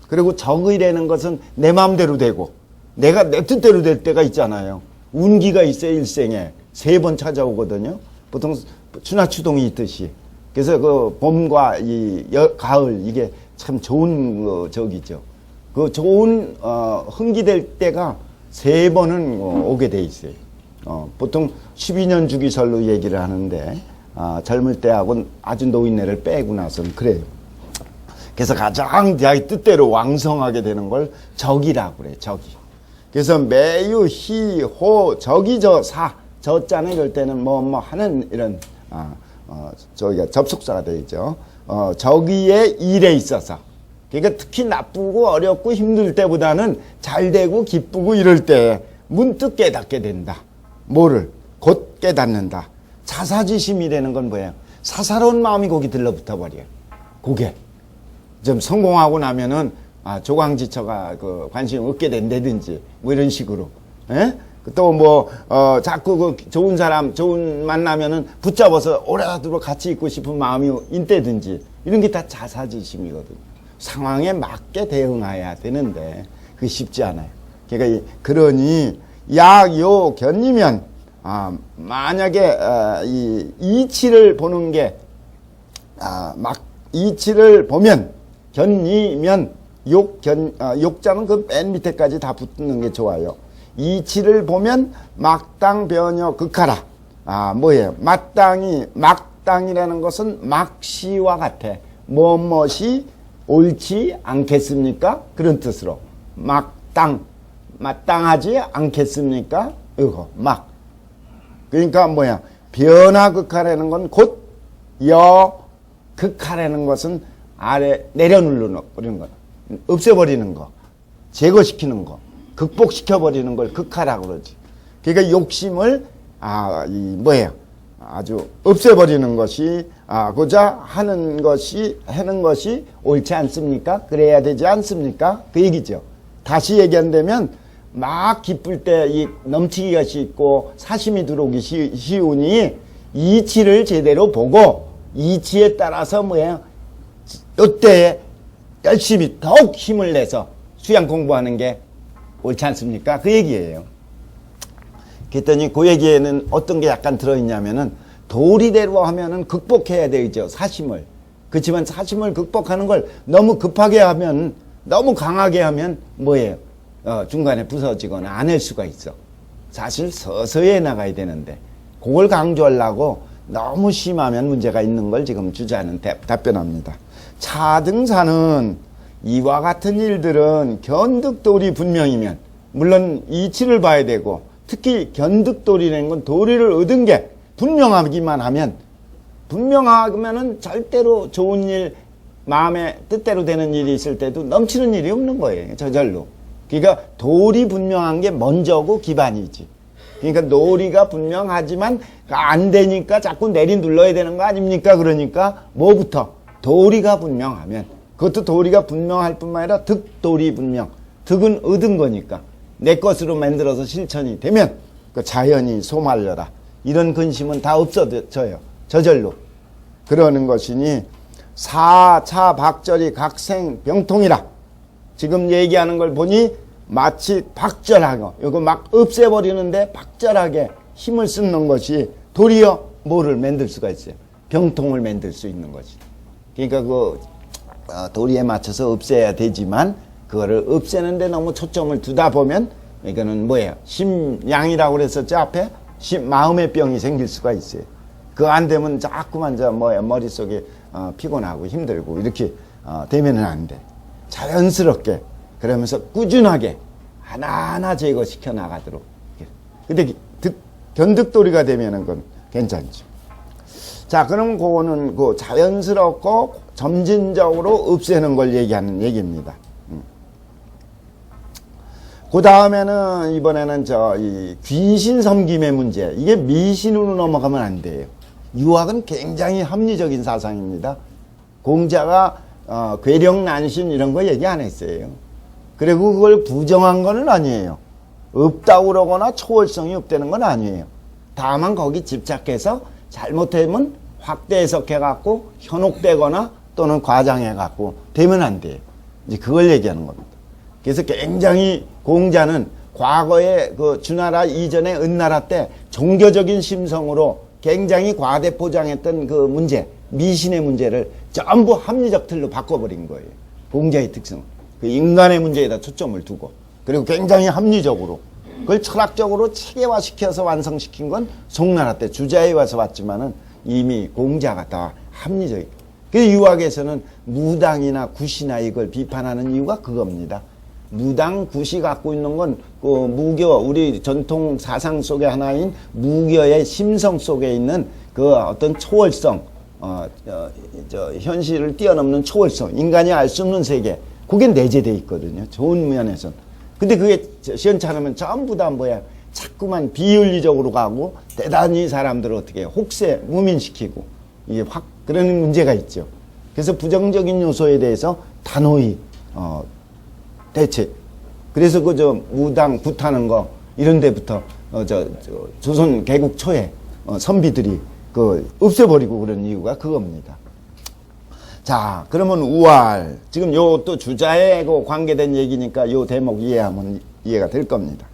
그리고 정의라는 것은 내 마음대로 되고, 내가 내 뜻대로 될 때가 있잖아요. 운기가 있어요, 일생에. 3번 찾아오거든요. 보통 추나추동이 있듯이. 그래서 그 봄과 가을, 이게 참 좋은 적이죠. 그 좋은, 흥기될 때가 3번은 오게 돼 있어요. 보통 12년 주기설로 얘기를 하는데, 젊을 때하고는 아주 노인네를 빼고 나서는 그래요. 그래서 가장 자기 뜻대로 왕성하게 되는 걸 적이라고 그래요. 적이. 그래서 매유, 희, 호, 사. 저자는 이럴 때는 뭐 하는 이런 저기가 접속사가 되죠. 적의의 일에 있어서. 그러니까 특히 나쁘고 어렵고 힘들 때보다는 잘 되고 기쁘고 이럴 때 문득 깨닫게 된다. 뭐를? 곧 깨닫는다. 자사지심이라는 건 뭐예요? 사사로운 마음이 거기 들러붙어 버려요. 그게 좀 성공하고 나면은 조강지처가 그 관심 얻게 된다든지 뭐 이런 식으로. 또 뭐 자꾸 그 좋은 사람 좋은 만나면은 붙잡아서 오래도록 같이 있고 싶은 마음이 있다든지 이런 게 다 자사지심이거든요. 상황에 맞게 대응해야 되는데 그게 쉽지 않아요. 그러니까 그러니 약요 견이면 만약에 이 이치를 보는 게 이치를 보면 견이면 욕자는 그 맨 밑에까지 다 붙는 게 좋아요. 이치를 보면 막당 변여 극하라. 뭐예요? 막당이라는 것은 막시와 같아. 무엇이 옳지 않겠습니까? 그런 뜻으로. 마땅하지 않겠습니까? 이거, 그러니까 뭐야? 변화극하라는 건 곧, 극하라는 것은 아래 내려놓는 거. 없애버리는 거. 제거시키는 거. 극복시켜버리는 걸 극하라고 그러지. 그러니까 욕심을, 아주 없애버리는 것이, 고자 하는 것이 옳지 않습니까? 그래야 되지 않습니까? 그 얘기죠. 다시 얘기한다면, 막 기쁠 때 이 넘치기가 쉽고 사심이 들어오기 쉬우니 이치를 제대로 보고 이치에 따라서 이때에 열심히 더욱 힘을 내서 수양 공부하는 게 옳지 않습니까? 그 얘기예요. 그랬더니 그 얘기에는 어떤 게 약간 들어있냐면은 도리대로 하면은 극복해야 되죠. 사심을. 그렇지만 사심을 극복하는 걸 너무 급하게 하면, 너무 강하게 하면 뭐예요? 중간에 부서지거나 안 할 수가 있어. 사실 서서히 해 나가야 되는데 그걸 강조하려고 너무 심하면 문제가 있는 걸 지금 주자는 답변합니다. 차등사는 이와 같은 일들은 견득도리 분명이면, 물론 이치를 봐야 되고, 특히 견득도리라는 건 도리를 얻은 게 분명하기만 하면, 분명하면은 절대로 좋은 일, 마음에 뜻대로 되는 일이 있을 때도 넘치는 일이 없는 거예요. 저절로. 그러니까 도리 분명한 게 먼저고 기반이지. 그러니까 도리가 분명하지만 안 되니까 자꾸 내리 눌러야 되는 거 아닙니까? 그러니까 뭐부터? 도리가 분명하면, 그것도 도리가 분명할 뿐만 아니라 득도리 분명. 득은 얻은 거니까 내 것으로 만들어서 실천이 되면 그 자연이 소말려라. 이런 근심은 다 없어져요. 저절로. 그러는 것이니 사차 박절이 각생 병통이라. 지금 얘기하는 걸 보니 마치 박절하고 이거 막 없애버리는데 박절하게 힘을 쓰는 것이 도리어 뭐를 만들 수가 있어요. 병통을 만들 수 있는 거지. 그러니까 그 도리에 맞춰서 없애야 되지만 그거를 없애는데 너무 초점을 두다 보면 이거는 뭐예요? 심양이라고 그랬었죠 앞에? 마음의 병이 생길 수가 있어요. 그거 안 되면 자꾸만 머릿속에 피곤하고 힘들고 이렇게 되면은 안 돼. 자연스럽게 그러면서 꾸준하게 하나하나 제거시켜 나가도록. 근데 견득도리가 되면은 그건 괜찮죠. 자, 그럼 그거는 그 자연스럽고 점진적으로 없애는 걸 얘기하는 얘기입니다. 그 다음에는 이번에는 이 귀신 섬김의 문제. 이게 미신으로 넘어가면 안 돼요. 유학은 굉장히 합리적인 사상입니다. 공자가 괴력난신 이런 거 얘기 안 했어요. 그리고 그걸 부정한 건 아니에요. 없다고 그러거나 초월성이 없다는 건 아니에요. 다만 거기 집착해서 잘못되면 확대 해석해갖고 현혹되거나 또는 과장해갖고 되면 안 돼요. 이제 그걸 얘기하는 겁니다. 그래서 굉장히 공자는 과거에 그 주나라 이전에 은나라 때 종교적인 심성으로 굉장히 과대 포장했던 그 문제, 미신의 문제를 전부 합리적 틀로 바꿔버린 거예요. 공자의 특성. 그 인간의 문제에다 초점을 두고. 그리고 굉장히 합리적으로. 그걸 철학적으로 체계화시켜서 완성시킨 건 송나라 때 주자에 와서 왔지만은 이미 공자가 다 합리적이고. 그래서 유학에서는 무당이나 굿이나 이걸 비판하는 이유가 그겁니다. 무당, 굿이 갖고 있는 건 그 무교, 우리 전통 사상 속의 하나인 무교의 심성 속에 있는 그 어떤 초월성, 현실을 뛰어넘는 초월성, 인간이 알 수 없는 세계, 그게 내재되어 있거든요. 좋은 면에서는. 근데 그게 시원찮으면 전부 다 뭐야, 자꾸만 비윤리적으로 가고 대단히 사람들을 어떻게 혹세, 무민시키고 이게 확 그러는 문제가 있죠. 그래서 부정적인 요소에 대해서 단호히 대책. 그래서 무당 굿하는 거 이런 데부터 조선 개국 초에 선비들이 없애버리고 그런 이유가 그겁니다. 자, 그러면 우알. 지금 요 또 주자에 관계된 얘기니까 요 대목 이해하면 이해가 될 겁니다.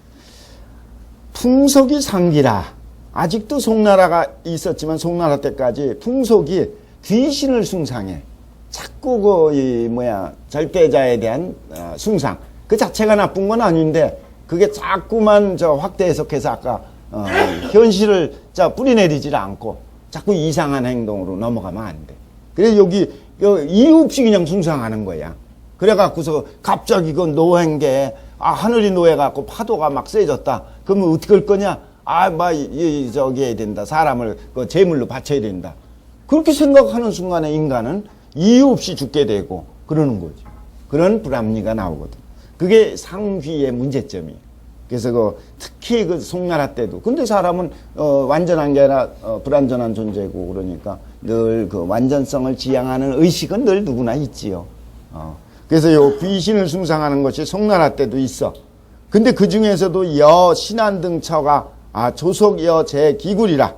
풍속이 상기라. 아직도 송나라가 있었지만 송나라 때까지 풍속이 귀신을 숭상해. 자꾸 절대자에 대한 숭상. 그 자체가 나쁜 건 아닌데 그게 자꾸만 확대 해석해서 아까 현실을 뿌리내리질 않고 자꾸 이상한 행동으로 넘어가면 안 돼. 그래서 여기 이유 없이 그냥 숭상하는 거야. 그래갖고서 갑자기 그 노행계, 하늘이 노해갖고 파도가 막 세졌다. 그러면 어떻게 할 거냐? 해야 된다. 사람을 제물로 바쳐야 된다. 그렇게 생각하는 순간에 인간은 이유 없이 죽게 되고 그러는 거지. 그런 불합리가 나오거든. 그게 상휘의 문제점이에요. 그래서 특히 송나라 때도. 근데 사람은 완전한 게 아니라 불완전한 존재고 그러니까 늘 그 완전성을 지향하는 의식은 늘 누구나 있지요. 그래서 요 귀신을 숭상하는 것이 송나라 때도 있어. 근데 그 중에서도 신안등처가 조속 제 기굴이라.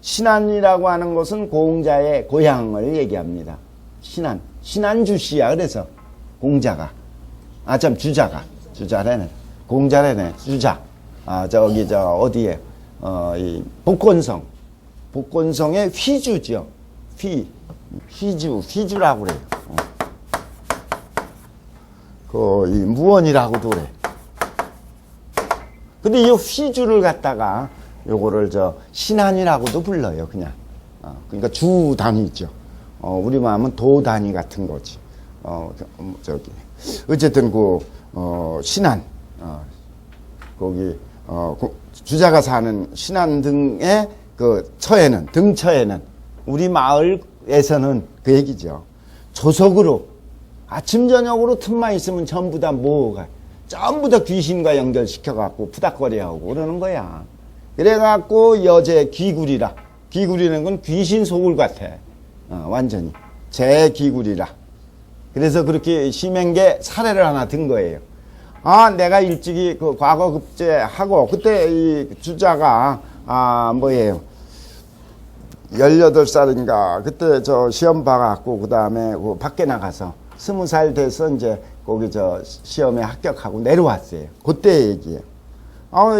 신안이라고 하는 것은 공자의 고향을 얘기합니다. 신안주씨야. 그래서 공자가 주자래네. 공자래네. 주자. 어디에 이 복권성의 휘주죠. 휘주라고 그래요. 이 무원이라고도 그래. 근데 이 휘주를 갖다가 요거를 신안이라고도 불러요, 그냥. 그러니까 주 단위죠. 우리 마음은 도 단위 같은 거지. 어쨌든 신안, 거기 주자가 사는 신안 등의 등처에는 우리 마을에서는 그 얘기죠. 조석으로 아침 저녁으로 틈만 있으면 전부 다 전부 다 귀신과 연결시켜갖고 푸닥거리하고 그러는 거야. 그래갖고 여제 기굴이라. 기굴이라는 건 귀신 소굴 같아. 완전히. 제 기굴이라. 그래서 그렇게 심한 게 사례를 하나 든 거예요. 아, 내가 일찍이 그 과거 급제하고, 그때 이 주자가, 뭐예요. 18살인가, 그때 저 시험 봐갖고, 그 다음에 그 밖에 나가서 20살 돼서 이제 거기 저 시험에 합격하고 내려왔어요. 그때 얘기예요.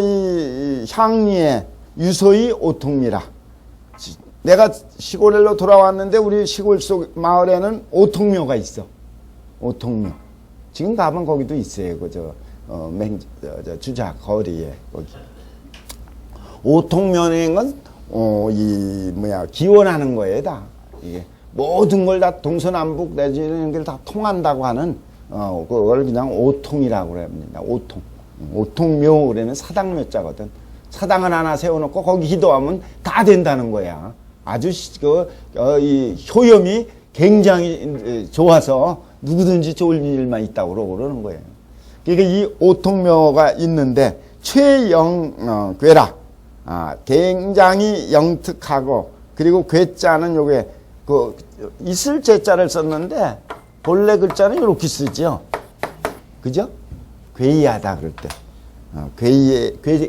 이 향리에 유서히 오통미라. 내가 시골로 돌아왔는데 우리 시골 속 마을에는 오통묘가 있어. 오통묘. 지금 가면 거기도 있어요. 주자 거리에 거기. 오통묘는 건 기원하는 거예요, 다. 이게 모든 걸 다 동서남북 내지는 걸 다 통한다고 하는 그걸 그냥 오통이라고 그럽니다. 오통. 오통묘 그러면 사당묘자거든. 사당을 하나 세워놓고 거기 기도하면 다 된다는 거야. 아주 이 효염이 굉장히 좋아서 누구든지 좋을 일만 있다고 그러는 거예요. 그러니까 이 오통묘가 있는데 최영괴라, 굉장히 영특하고, 그리고 괴자는 요게 있을 제자를 썼는데 본래 글자는 이렇게 쓰죠. 그죠? 괴이하다 그럴 때.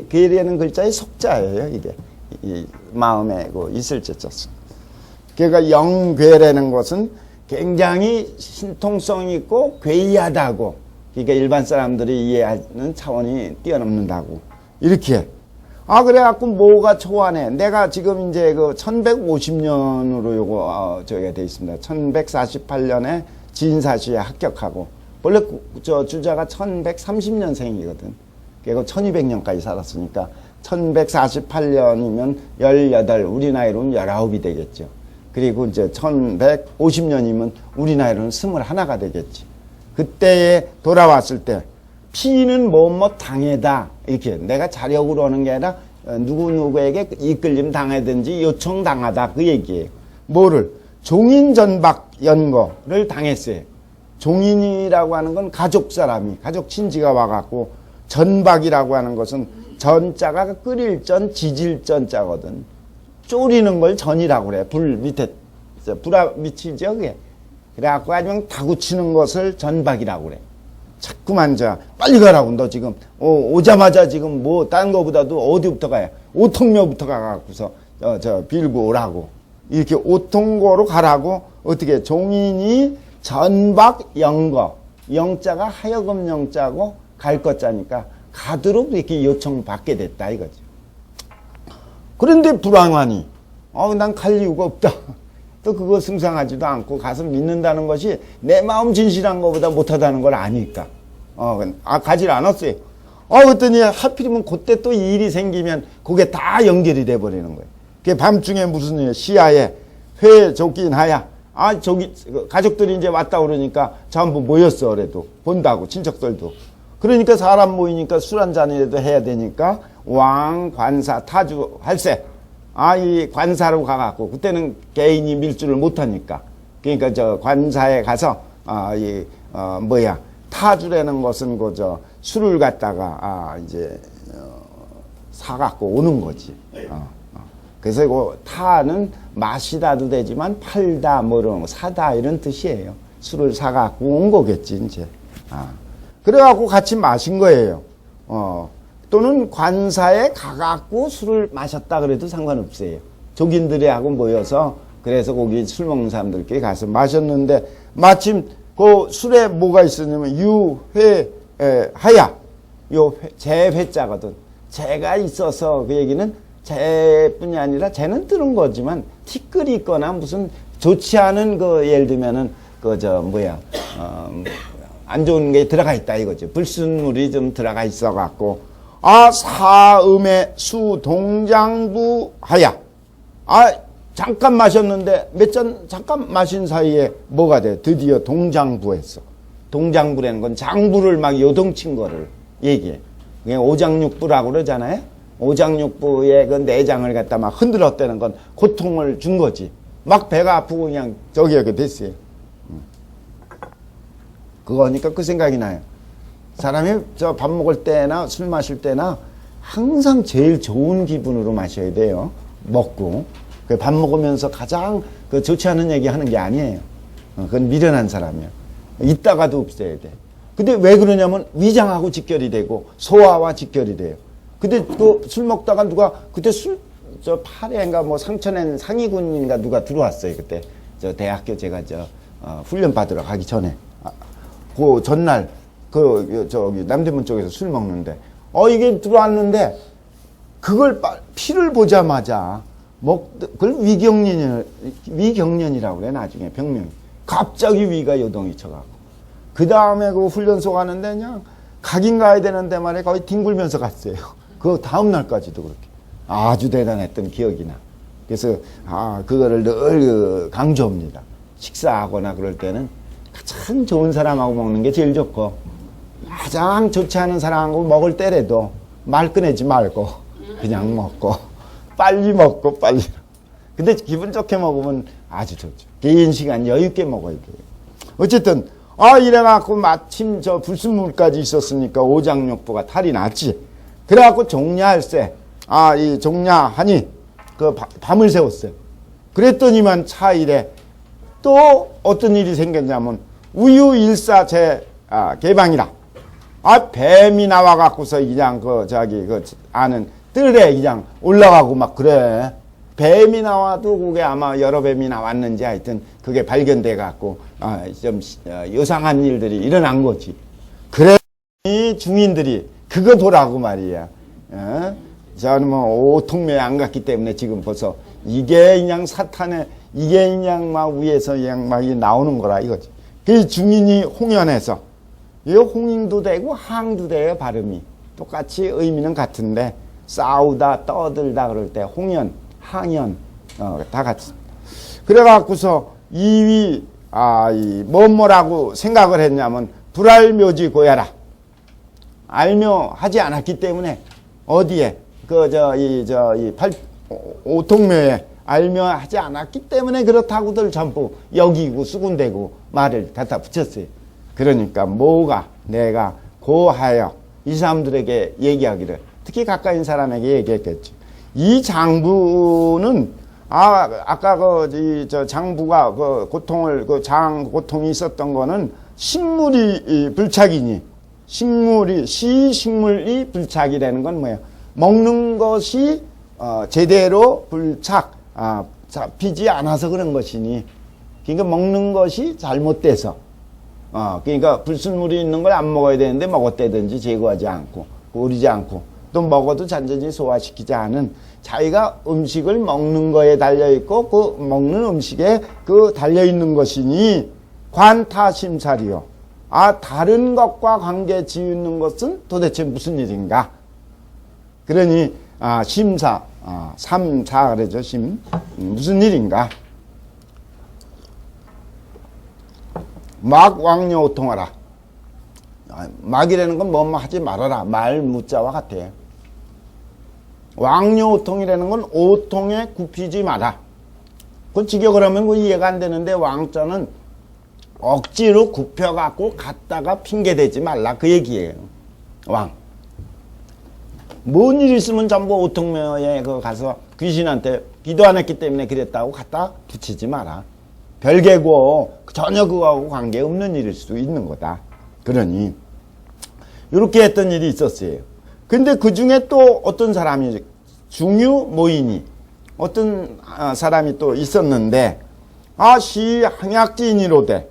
괴라는 글자의 속자예요, 이게. 이 마음에 있을 제자 써. 그러니까 영괴라는 것은 굉장히 신통성 있고 괴이하다고, 그러니까 일반 사람들이 이해하는 차원이 뛰어넘는다고. 이렇게. 그래갖고 뭐가 초안해. 내가 지금 이제 1150년으로 요거, 저기가 돼 있습니다. 1148년에 진사시에 합격하고, 원래 저 주자가 1130년생이거든. 그리고 1200년까지 살았으니까 1148년이면 18, 우리 나이로는 19이 되겠죠. 그리고 이제 1150년이면 우리 나이로는 21가 되겠지. 그때에 돌아왔을 때 피는 뭐뭐 당해다, 이렇게 내가 자력으로 하는 게 아니라 누구누구에게 이끌림 당하든지 요청당하다, 그 얘기예요. 뭐를? 종인전박 연거를 당했어요. 종인이라고 하는 건 가족 사람이, 가족 친지가 와갖고, 전박이라고 하는 것은 전자가 끓일 전, 지질 전자거든. 졸이는 걸 전이라고 그래. 불 밑에, 불아 미치죠, 그게. 그래갖고 아니면 다구치는 것을 전박이라고 그래. 자꾸만 빨리 가라고. 너 지금, 오자마자 지금 딴 거보다도 어디부터 가야? 오통묘부터 가갖고서, 빌고 오라고. 이렇게 오통고로 가라고, 어떻게, 종인이 전박 영거. 영자가 하여금 영자고, 갈 것자니까, 가도록 이렇게 요청받게 됐다, 이거죠. 그런데 불황하니, 난 갈 이유가 없다. 또 그거 승상하지도 않고 가서 믿는다는 것이 내 마음 진실한 것보다 못하다는 걸 아니까. 가질 않았어요. 그랬더니 하필이면 그때 또 일이 생기면 그게 다 연결이 돼버리는 거예요. 그게 밤중에 무슨 일, 시야에 회 족긴 하야. 저기 가족들이 이제 왔다 그러니까 전부 모였어. 그래도 본다고, 친척들도. 그러니까 사람 모이니까 술 한잔이라도 해야 되니까 왕, 관사, 타주, 할세. 이 관사로 가갖고, 그때는 개인이 밀주를 못하니까. 그러니까 관사에 가서, 타주라는 것은 술을 갖다가, 사갖고 오는 거지. 그래서 타는 마시다도 되지만 팔다, 이런 거, 사다, 이런 뜻이에요. 술을 사갖고 온 거겠지, 이제. 그래갖고 같이 마신 거예요. 또는 관사에 가갖고 술을 마셨다 그래도 상관없어요. 족인들하고 모여서, 그래서 거기 술 먹는 사람들끼리 가서 마셨는데, 마침 그 술에 뭐가 있었냐면 하야. 제회자거든. 제가 있어서, 그 얘기는 제뿐이 아니라 제는 뜨는 거지만 티끌이 있거나 무슨 좋지 않은 예를 들면은 안 좋은 게 들어가 있다 이거죠. 불순물이 좀 들어가 있어 갖고, 사음의 수 동장부 하야. 잠깐 마셨는데 몇 잔 잠깐 마신 사이에 뭐가 돼? 드디어 동장부했어. 동장부라는 건 장부를 막 요동친 거를 얘기해. 그냥 오장육부라고 그러잖아요. 오장육부의 그 내장을 갖다 막 흔들었다는 건 고통을 준 거지. 막 배가 아프고 그냥 저기하게 됐어요. 그거니까 그 생각이 나요. 사람이 밥 먹을 때나 술 마실 때나 항상 제일 좋은 기분으로 마셔야 돼요. 먹고. 밥 먹으면서 가장 좋지 않은 얘기 하는 게 아니에요. 그건 미련한 사람이에요. 있다가도 없어야 돼. 근데 왜 그러냐면 위장하고 직결이 되고 소화와 직결이 돼요. 근데 그 술 먹다가 누가 그때 저 파래인가 뭐 상천엔 상위군인가 누가 들어왔어요. 그때 저 대학교 제가 훈련 받으러 가기 전에 그 전날 저기 남대문 쪽에서 술 먹는데 이게 들어왔는데 그걸 피를 보자마자 그걸 위경련이라고 그래. 나중에 병명이 갑자기 위가 요동이 쳐갖고 그 다음에 그 훈련소 가는데 그냥 가긴 가야 되는데 말이야 거의 뒹굴면서 갔어요. 그 다음 날까지도 그렇게 아주 대단했던 기억이 나. 그래서 그거를 늘 강조합니다. 식사하거나 그럴 때는 가장 좋은 사람하고 먹는 게 제일 좋고 가장 좋지 않은 사람하고 먹을 때라도 말 꺼내지 말고 그냥 먹고 빨리 먹고 빨리. 근데 기분 좋게 먹으면 아주 좋죠. 개인 시간 여유 있게 먹어야 돼요. 어쨌든 이래갖고 마침 저 불순물까지 있었으니까 오장육부가 탈이 났지. 그래갖고 종야할세 이 종야하니 그 밤을 새웠어요. 그랬더니만 차일에 또 어떤 일이 생겼냐면 우유일사 개방이라 뱀이 나와갖고서 그냥 아는 뜰에 그냥 올라가고 막 그래. 뱀이 나와도 그게 아마 여러 뱀이 나왔는지 하여튼 그게 발견돼 갖고 좀 요상한 일들이 일어난 거지. 그래서 중인들이 그거 보라고 말이야. 저는 뭐 오통매에 안 갔기 때문에 지금 벌써 이게 그냥 사탄의 이게 그냥 막 위에서 그냥 막 나오는 거라 이거지. 그 중인이 홍연해서 이 홍인도 되고 항도 돼요. 발음이 똑같이 의미는 같은데 싸우다 떠들다 그럴 때 홍연 항연 다 같이. 그래갖고서 이위 뭐라고 생각을 했냐면 불알묘지 고야라. 알묘하지 않았기 때문에 어디에 오통묘에 알묘하지 않았기 때문에 그렇다고들 전부 여기고 수군대고 말을 갖다 붙였어요. 그러니까 내가 고하여 이 사람들에게 얘기하기를 특히 가까인 사람에게 얘기했겠지. 이 장부는 아까 장부가 고통이 있었던 거는 식물이 불착이니 식물이 불착이라는 건 뭐예요? 먹는 것이 제대로 잡히지 않아서 그런 것이니 그러니까 먹는 것이 잘못돼서 그러니까 불순물이 있는 걸 안 먹어야 되는데 먹었다든지 제거하지 않고 우리지 않고 또 먹어도 잔전히 소화시키지 않은 자기가 음식을 먹는 거에 달려있고 그 먹는 음식에 달려있는 것이니 관타심사리요. 다른 것과 관계 지우는 것은 도대체 무슨 일인가? 그러니 심사, 삼사 그러죠. 무슨 일인가? 막왕녀 오통하라. 막이라는 건 뭐뭐 하지 말아라. 말 무자와 같아요. 왕녀 오통이라는 건 오통에 굽히지 마라. 그 직역을 하면 이해가 안 되는데 왕자는 억지로 굽혀갖고 갔다가 핑계대지 말라 그 얘기예요. 왕. 뭔 일 있으면 전부 오통묘에 가서 귀신한테 기도 안 했기 때문에 그랬다고 갖다 붙이지 마라. 별개고 전혀 그거하고 관계없는 일일 수도 있는 거다. 그러니 이렇게 했던 일이 있었어요. 근데 그 중에 또 어떤 사람이 중유 모인이 어떤 사람이 또 있었는데 시 향약진이로되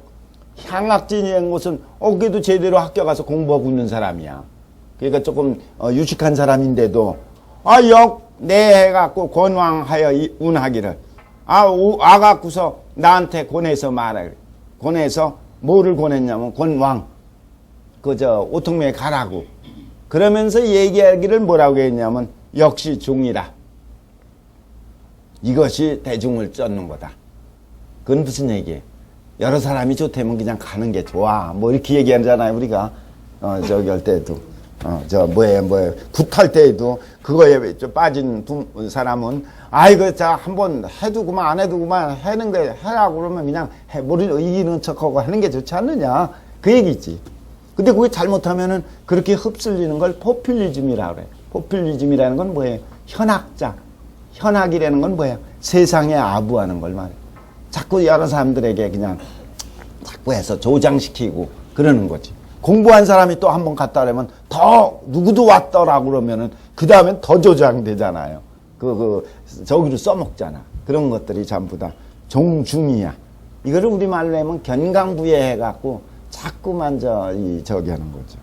향약진이라는 것은 그래도 제대로 학교 가서 공부하고 있는 사람이야. 그러니까 조금 유식한 사람인데도 내해갖고 권왕하여 운하기를 와갖고서 나한테 권해서 말해. 권해서 뭐를 권했냐면 권왕 오통묘에 가라고 그러면서 얘기하기를 뭐라고 했냐면 역시 종이라. 이것이 대중을 쫓는 거다. 그건 무슨 얘기예요? 여러 사람이 좋다면 그냥 가는 게 좋아. 뭐 이렇게 얘기하잖아요. 우리가 저기 할 때도 굿할 때에도 그거에 좀 빠진 사람은 한번 해두고만 안 해두고만 하는 게 해라고 그러면 그냥 이기는 척하고 하는 게 좋지 않느냐 그 얘기지. 근데 그게 잘못하면은 그렇게 흡슬리는 걸 포퓰리즘이라고 그래. 포퓰리즘이라는 건 뭐예요? 현학이라는 건 뭐예요? 세상에 아부하는 걸 말해. 자꾸 여러 사람들에게 그냥 자꾸 자꾸 해서 조장시키고 그러는 거지. 공부한 사람이 또 한번 갔다 그러면 더 누구도 왔더라고 그러면은 그 다음엔 더 조장되잖아요. 저기로 써먹잖아. 그런 것들이 전부 다 종중이야. 이거를 우리말로 하면 견강부에 해갖고 자꾸만 저기 하는 거죠.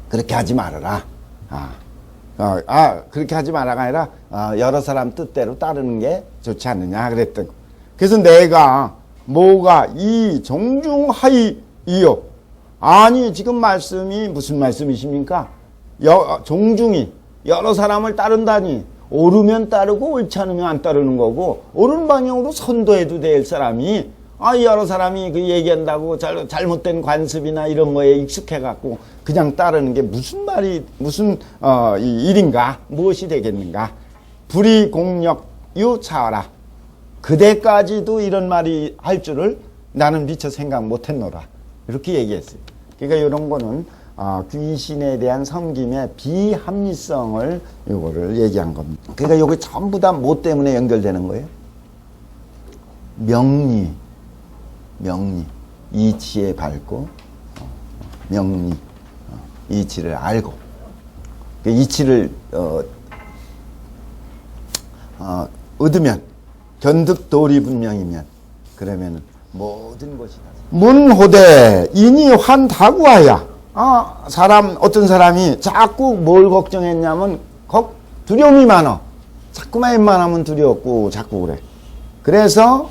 그렇게 하지 말아라. 그렇게 하지 말아가 아니라, 여러 사람 뜻대로 따르는 게 좋지 않느냐 그랬던 거. 그래서 내가 뭐가 이 종중하이이요. 아니, 지금 말씀이 무슨 말씀이십니까? 종중이 여러 사람을 따른다니. 옳으면 따르고 옳지 않으면 안 따르는 거고, 옳은 방향으로 선도해도 될 사람이 여러 사람이 그 얘기한다고 잘못된 관습이나 이런 거에 익숙해갖고 그냥 따르는 게 무슨 일인가? 무엇이 되겠는가? 불이공력유 차하라. 그대까지도 이런 말이 할 줄을 나는 미처 생각 못했노라. 이렇게 얘기했어요. 그러니까 이런 거는 귀신에 대한 섬김의 비합리성을 요거를 얘기한 겁니다. 그러니까 요게 전부 다 뭐 때문에 연결되는 거예요? 명리, 이치에 밝고, 명리, 이치를 알고, 그 이치를 얻으면, 견득도리 분명이면, 그러면은 모든 것이 다. 문호대 인이 환다구하야. 어떤 사람이 자꾸 뭘 걱정했냐면, 두려움이 많아. 자꾸만 웬만하면 두렵고, 자꾸 그래. 그래서,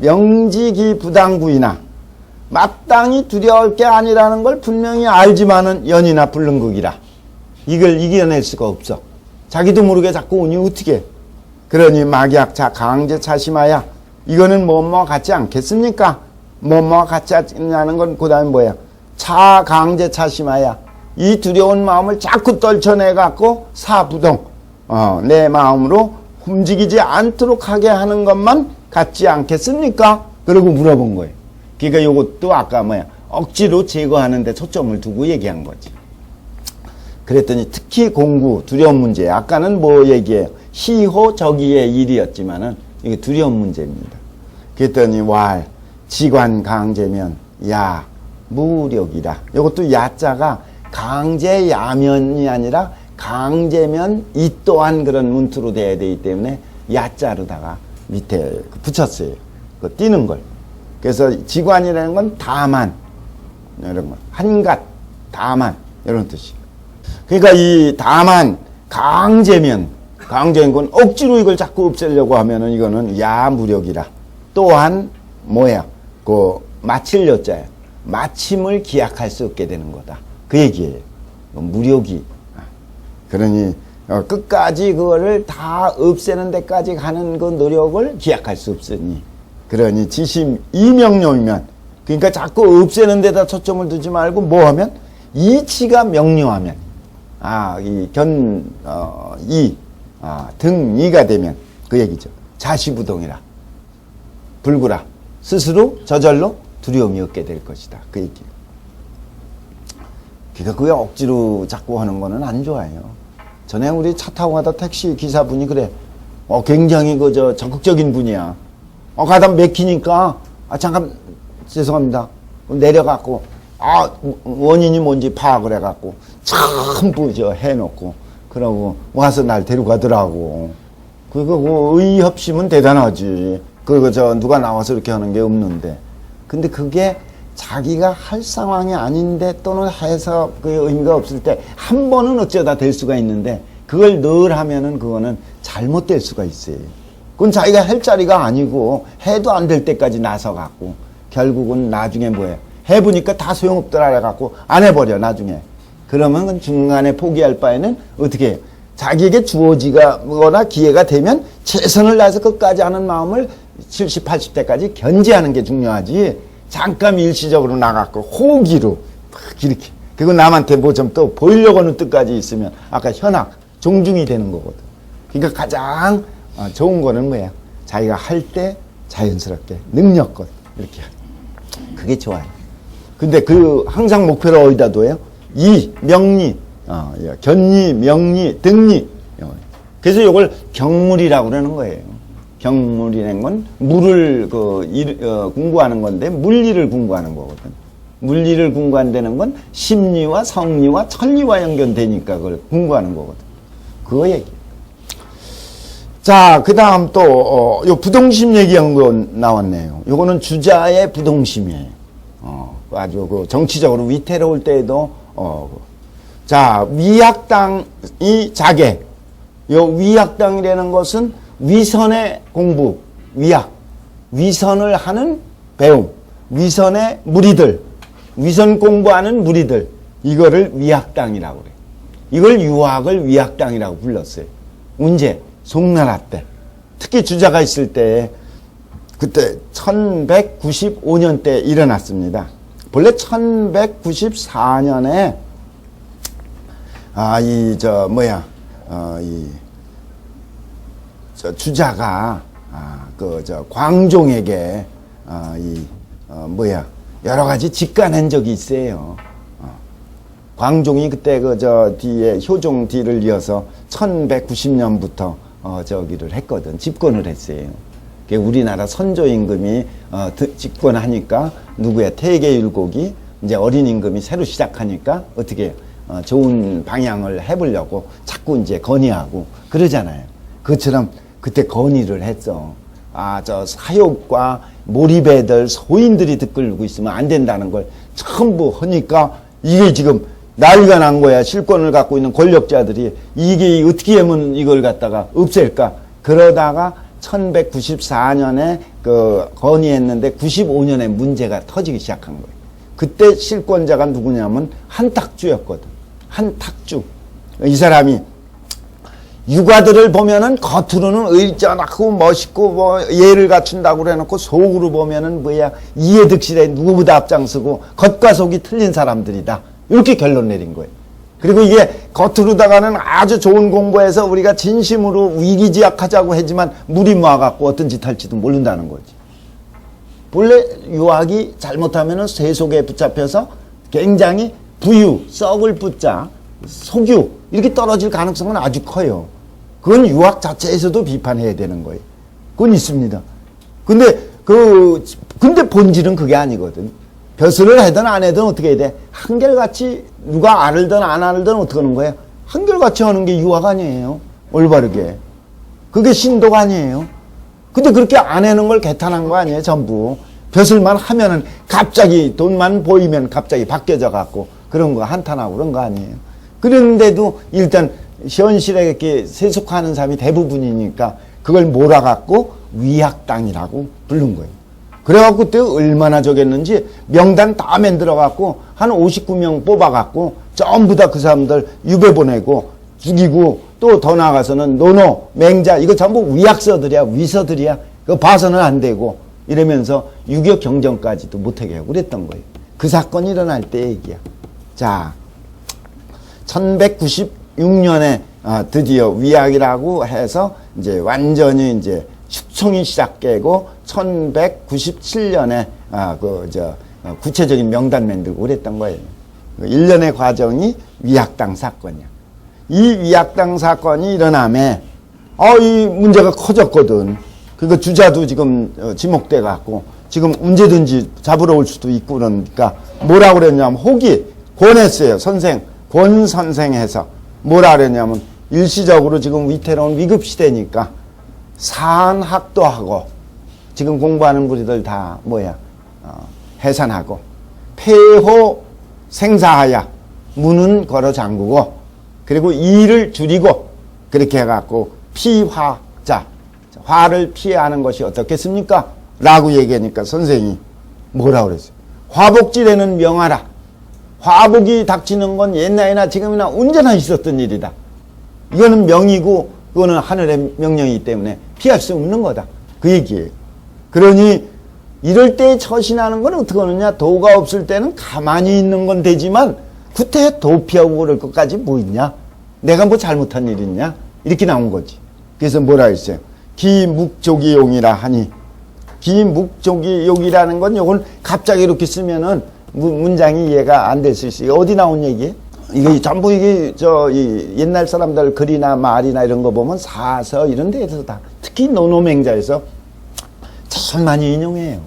명지기 부당구이나, 마땅히 두려울 게 아니라는 걸 분명히 알지만은 연이나 불능극이라. 이걸 이겨낼 수가 없어. 자기도 모르게 자꾸 오니 어떻게. 그러니 막약차 강제 차심하야. 이거는 뭐뭐 같지 않겠습니까? 뭐뭐 같지 않냐는 건 그 다음에 뭐야? 차 강제 차심하야. 이 두려운 마음을 자꾸 떨쳐내갖고 사부동, 내 마음으로 움직이지 않도록 하게 하는 것만 같지 않겠습니까? 그러고 물어본 거예요. 그러니까 이것도 아까 억지로 제거하는 데 초점을 두고 얘기한 거지. 그랬더니 특히 공구, 두려움 문제. 아까는 뭐 얘기해요? 희호적이의 일이었지만은 이게 두려움 문제입니다. 그랬더니 지관 강제면 야 무력이라. 이것도 야자가 강제 야면이 아니라 강제면 이 또한 그런 문투로 돼야 되기 때문에 야자로다가 밑에 붙였어요. 그 띄는 걸. 그래서 지관이라는 건 다만 이런 거 한갓 다만 이런 뜻이. 그러니까 이 다만 강제인 건 억지로 이걸 자꾸 없애려고 하면은 이거는 야무력이라. 또한 마칠 여자야. 마침을 기약할 수 없게 되는 거다. 그 얘기예요. 무력이. 그러니 끝까지 그거를 다 없애는 데까지 가는 그 노력을 기약할 수 없으니. 그러니 지심 이명료이면, 그러니까 자꾸 없애는 데다 초점을 두지 말고 뭐 하면? 이치가 명료하면, 등이가 되면 그 얘기죠. 자시부동이라. 불구라. 스스로 저절로 두려움이 없게 될 것이다. 그 얘기. 그러니까 그게 억지로 자꾸 하는 거는 안 좋아요. 전에 우리 차 타고 가다 택시 기사분이 그래. 굉장히 적극적인 분이야. 가다 맥히니까, 잠깐, 죄송합니다. 내려갖고, 원인이 뭔지 파악을 해갖고, 전부 해놓고, 그러고 와서 날 데려가더라고. 의협심은 대단하지. 누가 나와서 이렇게 하는 게 없는데. 근데 그게 자기가 할 상황이 아닌데 또는 해서 그 의미가 없을 때 한 번은 어쩌다 될 수가 있는데 그걸 늘 하면은 그거는 잘못될 수가 있어요. 그건 자기가 할 자리가 아니고 해도 안 될 때까지 나서갖고 결국은 나중에 해보니까 다 소용없더라 해갖고 안 해버려 나중에. 그러면 중간에 포기할 바에는 어떻게 해요? 자기에게 주어지거나 기회가 되면 최선을 다해서 끝까지 하는 마음을 70, 80대까지 견제하는 게 중요하지. 잠깐 일시적으로 나갔고 호기로 막 이렇게. 그리고 남한테 뭐 좀 또 보이려고 하는 뜻까지 있으면 아까 현악, 종중이 되는 거거든. 그러니까 가장 좋은 거는 뭐예요? 자기가 할 때 자연스럽게 능력껏 이렇게. 그게 좋아요. 근데 항상 목표를 어디다 둬요? 명리, 견리, 명리, 등리. 그래서 이걸 경물이라고 그러는 거예요. 경물이라는 건 물을 공부하는 건데 물리를 공부하는 거거든. 물리를 공부한다는 건 심리와 성리와 천리와 연결되니까 그걸 공부하는 거거든. 그거 얘기. 자, 그 다음 또, 요 부동심 얘기한 거 나왔네요. 요거는 주자의 부동심이에요. 아주 그 정치적으로 위태로울 때에도, 자, 위학당이 자계. 요 위학당이라는 것은 위선의 공부, 위학. 위선을 하는 배움. 위선의 무리들. 위선 공부하는 무리들. 이거를 위학당이라고 그래요. 이걸 유학을 위학당이라고 불렀어요. 언제? 송나라 때. 특히 주자가 있을 때, 그때 1195년 때 일어났습니다. 본래 1194년에, 주자가, 광종에게, 여러 가지 직관한 적이 있어요. 광종이 그때 뒤에 효종 뒤를 이어서 1190년부터 저기를 했거든. 집권을 했어요. 우리나라 선조 임금이 집권하니까 누구야? 태계율곡이 이제 어린 임금이 새로 시작하니까 어떻게 좋은 방향을 해보려고 자꾸 이제 건의하고 그러잖아요. 그것처럼 그때 건의를 했어. 사욕과 몰입애들 소인들이 듣고 있으면 안 된다는 걸 전부 하니까 이게 지금 난리가 난 거야. 실권을 갖고 있는 권력자들이 이게 어떻게 하면 이걸 갖다가 없앨까? 그러다가 1194년에 건의했는데 95년에 문제가 터지기 시작한 거예요. 그때 실권자가 누구냐면 한탁주였거든. 한탁주. 이 사람이 유가들을 보면은 겉으로는 의전하고 멋있고 예를 갖춘다고 그래놓고 속으로 보면은 이해득실에 누구보다 앞장서고 겉과 속이 틀린 사람들이다. 이렇게 결론 내린 거예요. 그리고 이게 겉으로다가는 아주 좋은 공부해서 우리가 진심으로 위기지약하자고 하지만 물이 모아갖고 어떤 짓 할지도 모른다는 거지. 본래 유학이 잘못하면은 쇠 속에 붙잡혀서 굉장히 부유, 썩을 붙자, 속유 이렇게 떨어질 가능성은 아주 커요. 그건 유학 자체에서도 비판해야 되는 거예요. 그건 있습니다. 근데 본질은 그게 아니거든. 벼슬을 하든 안 하든 어떻게 해야 돼? 한결같이 누가 알든 안 알든 어떻게 하는 거예요? 한결같이 하는 게 유학 아니에요. 올바르게. 그게 신도가 아니에요. 근데 그렇게 안 하는 걸 개탄한 거 아니에요, 전부. 벼슬만 하면은 갑자기 돈만 보이면 갑자기 바뀌어져 갖고 그런 거 한탄하고 그런 거 아니에요. 그런데도 일단 현실에 이렇게 세속하는 사람이 대부분이니까 그걸 몰아갖고 위학당이라고 부른 거예요. 그래갖고 그때 얼마나 적였는지 명단 다 만들어갖고 한 59명 뽑아갖고 전부 다 그 사람들 유배 보내고 죽이고 또 더 나아가서는 노노, 맹자 이거 전부 위학서들이야, 위서들이야. 그거 봐서는 안 되고 이러면서 유교 경정까지도 못하게 하고 그랬던 거예요. 그 사건이 일어날 때 얘기야. 자, 1196년에 드디어 위학이라고 해서 이제 완전히 이제 숙청이 시작되고 1197년에 구체적인 명단 만들고 그랬던 거예요. 1년의 과정이 위학당 사건이야. 이 위학당 사건이 일어나면 이 문제가 커졌거든. 그러니까 주자도 지금 지목돼 갖고 지금 언제든지 잡으러 올 수도 있고 그러니까 뭐라고 그랬냐면 혹이 권했어요. 권 선생해서 뭐라 그랬냐면 일시적으로 지금 위태로운 위급 시대니까 산학도 하고 지금 공부하는 무리들 다 해산하고 폐호 생사하야 문은 걸어 잠그고 그리고 일을 줄이고 그렇게 해갖고 피화자 화를 피하는 것이 어떻겠습니까? 라고 얘기하니까 선생이 뭐라고 그랬어요? 화복지례는 명하라. 화복이 닥치는 건 옛날이나 지금이나 언제나 있었던 일이다. 이거는 명이고 그거는 하늘의 명령이기 때문에 피할 수 없는 거다. 그 얘기예요. 그러니 이럴 때 처신하는 건 어떻게 하느냐? 도가 없을 때는 가만히 있는 건 되지만 구태에 도 피하고 그럴 것까지 뭐 있냐? 내가 뭐 잘못한 일 있냐? 이렇게 나온 거지. 그래서 뭐라 했어요? 기묵조기용이라 하니 기묵조기용이라는 건 요걸 갑자기 이렇게 쓰면은 문장이 이해가 안 될 수 있어요. 어디 나온 얘기예요? 이게 전부 이게 이 옛날 사람들 글이나 말이나 이런 거 보면 사서 이런 데에서 다 특히 노노맹자에서 제일 많이 인용해요.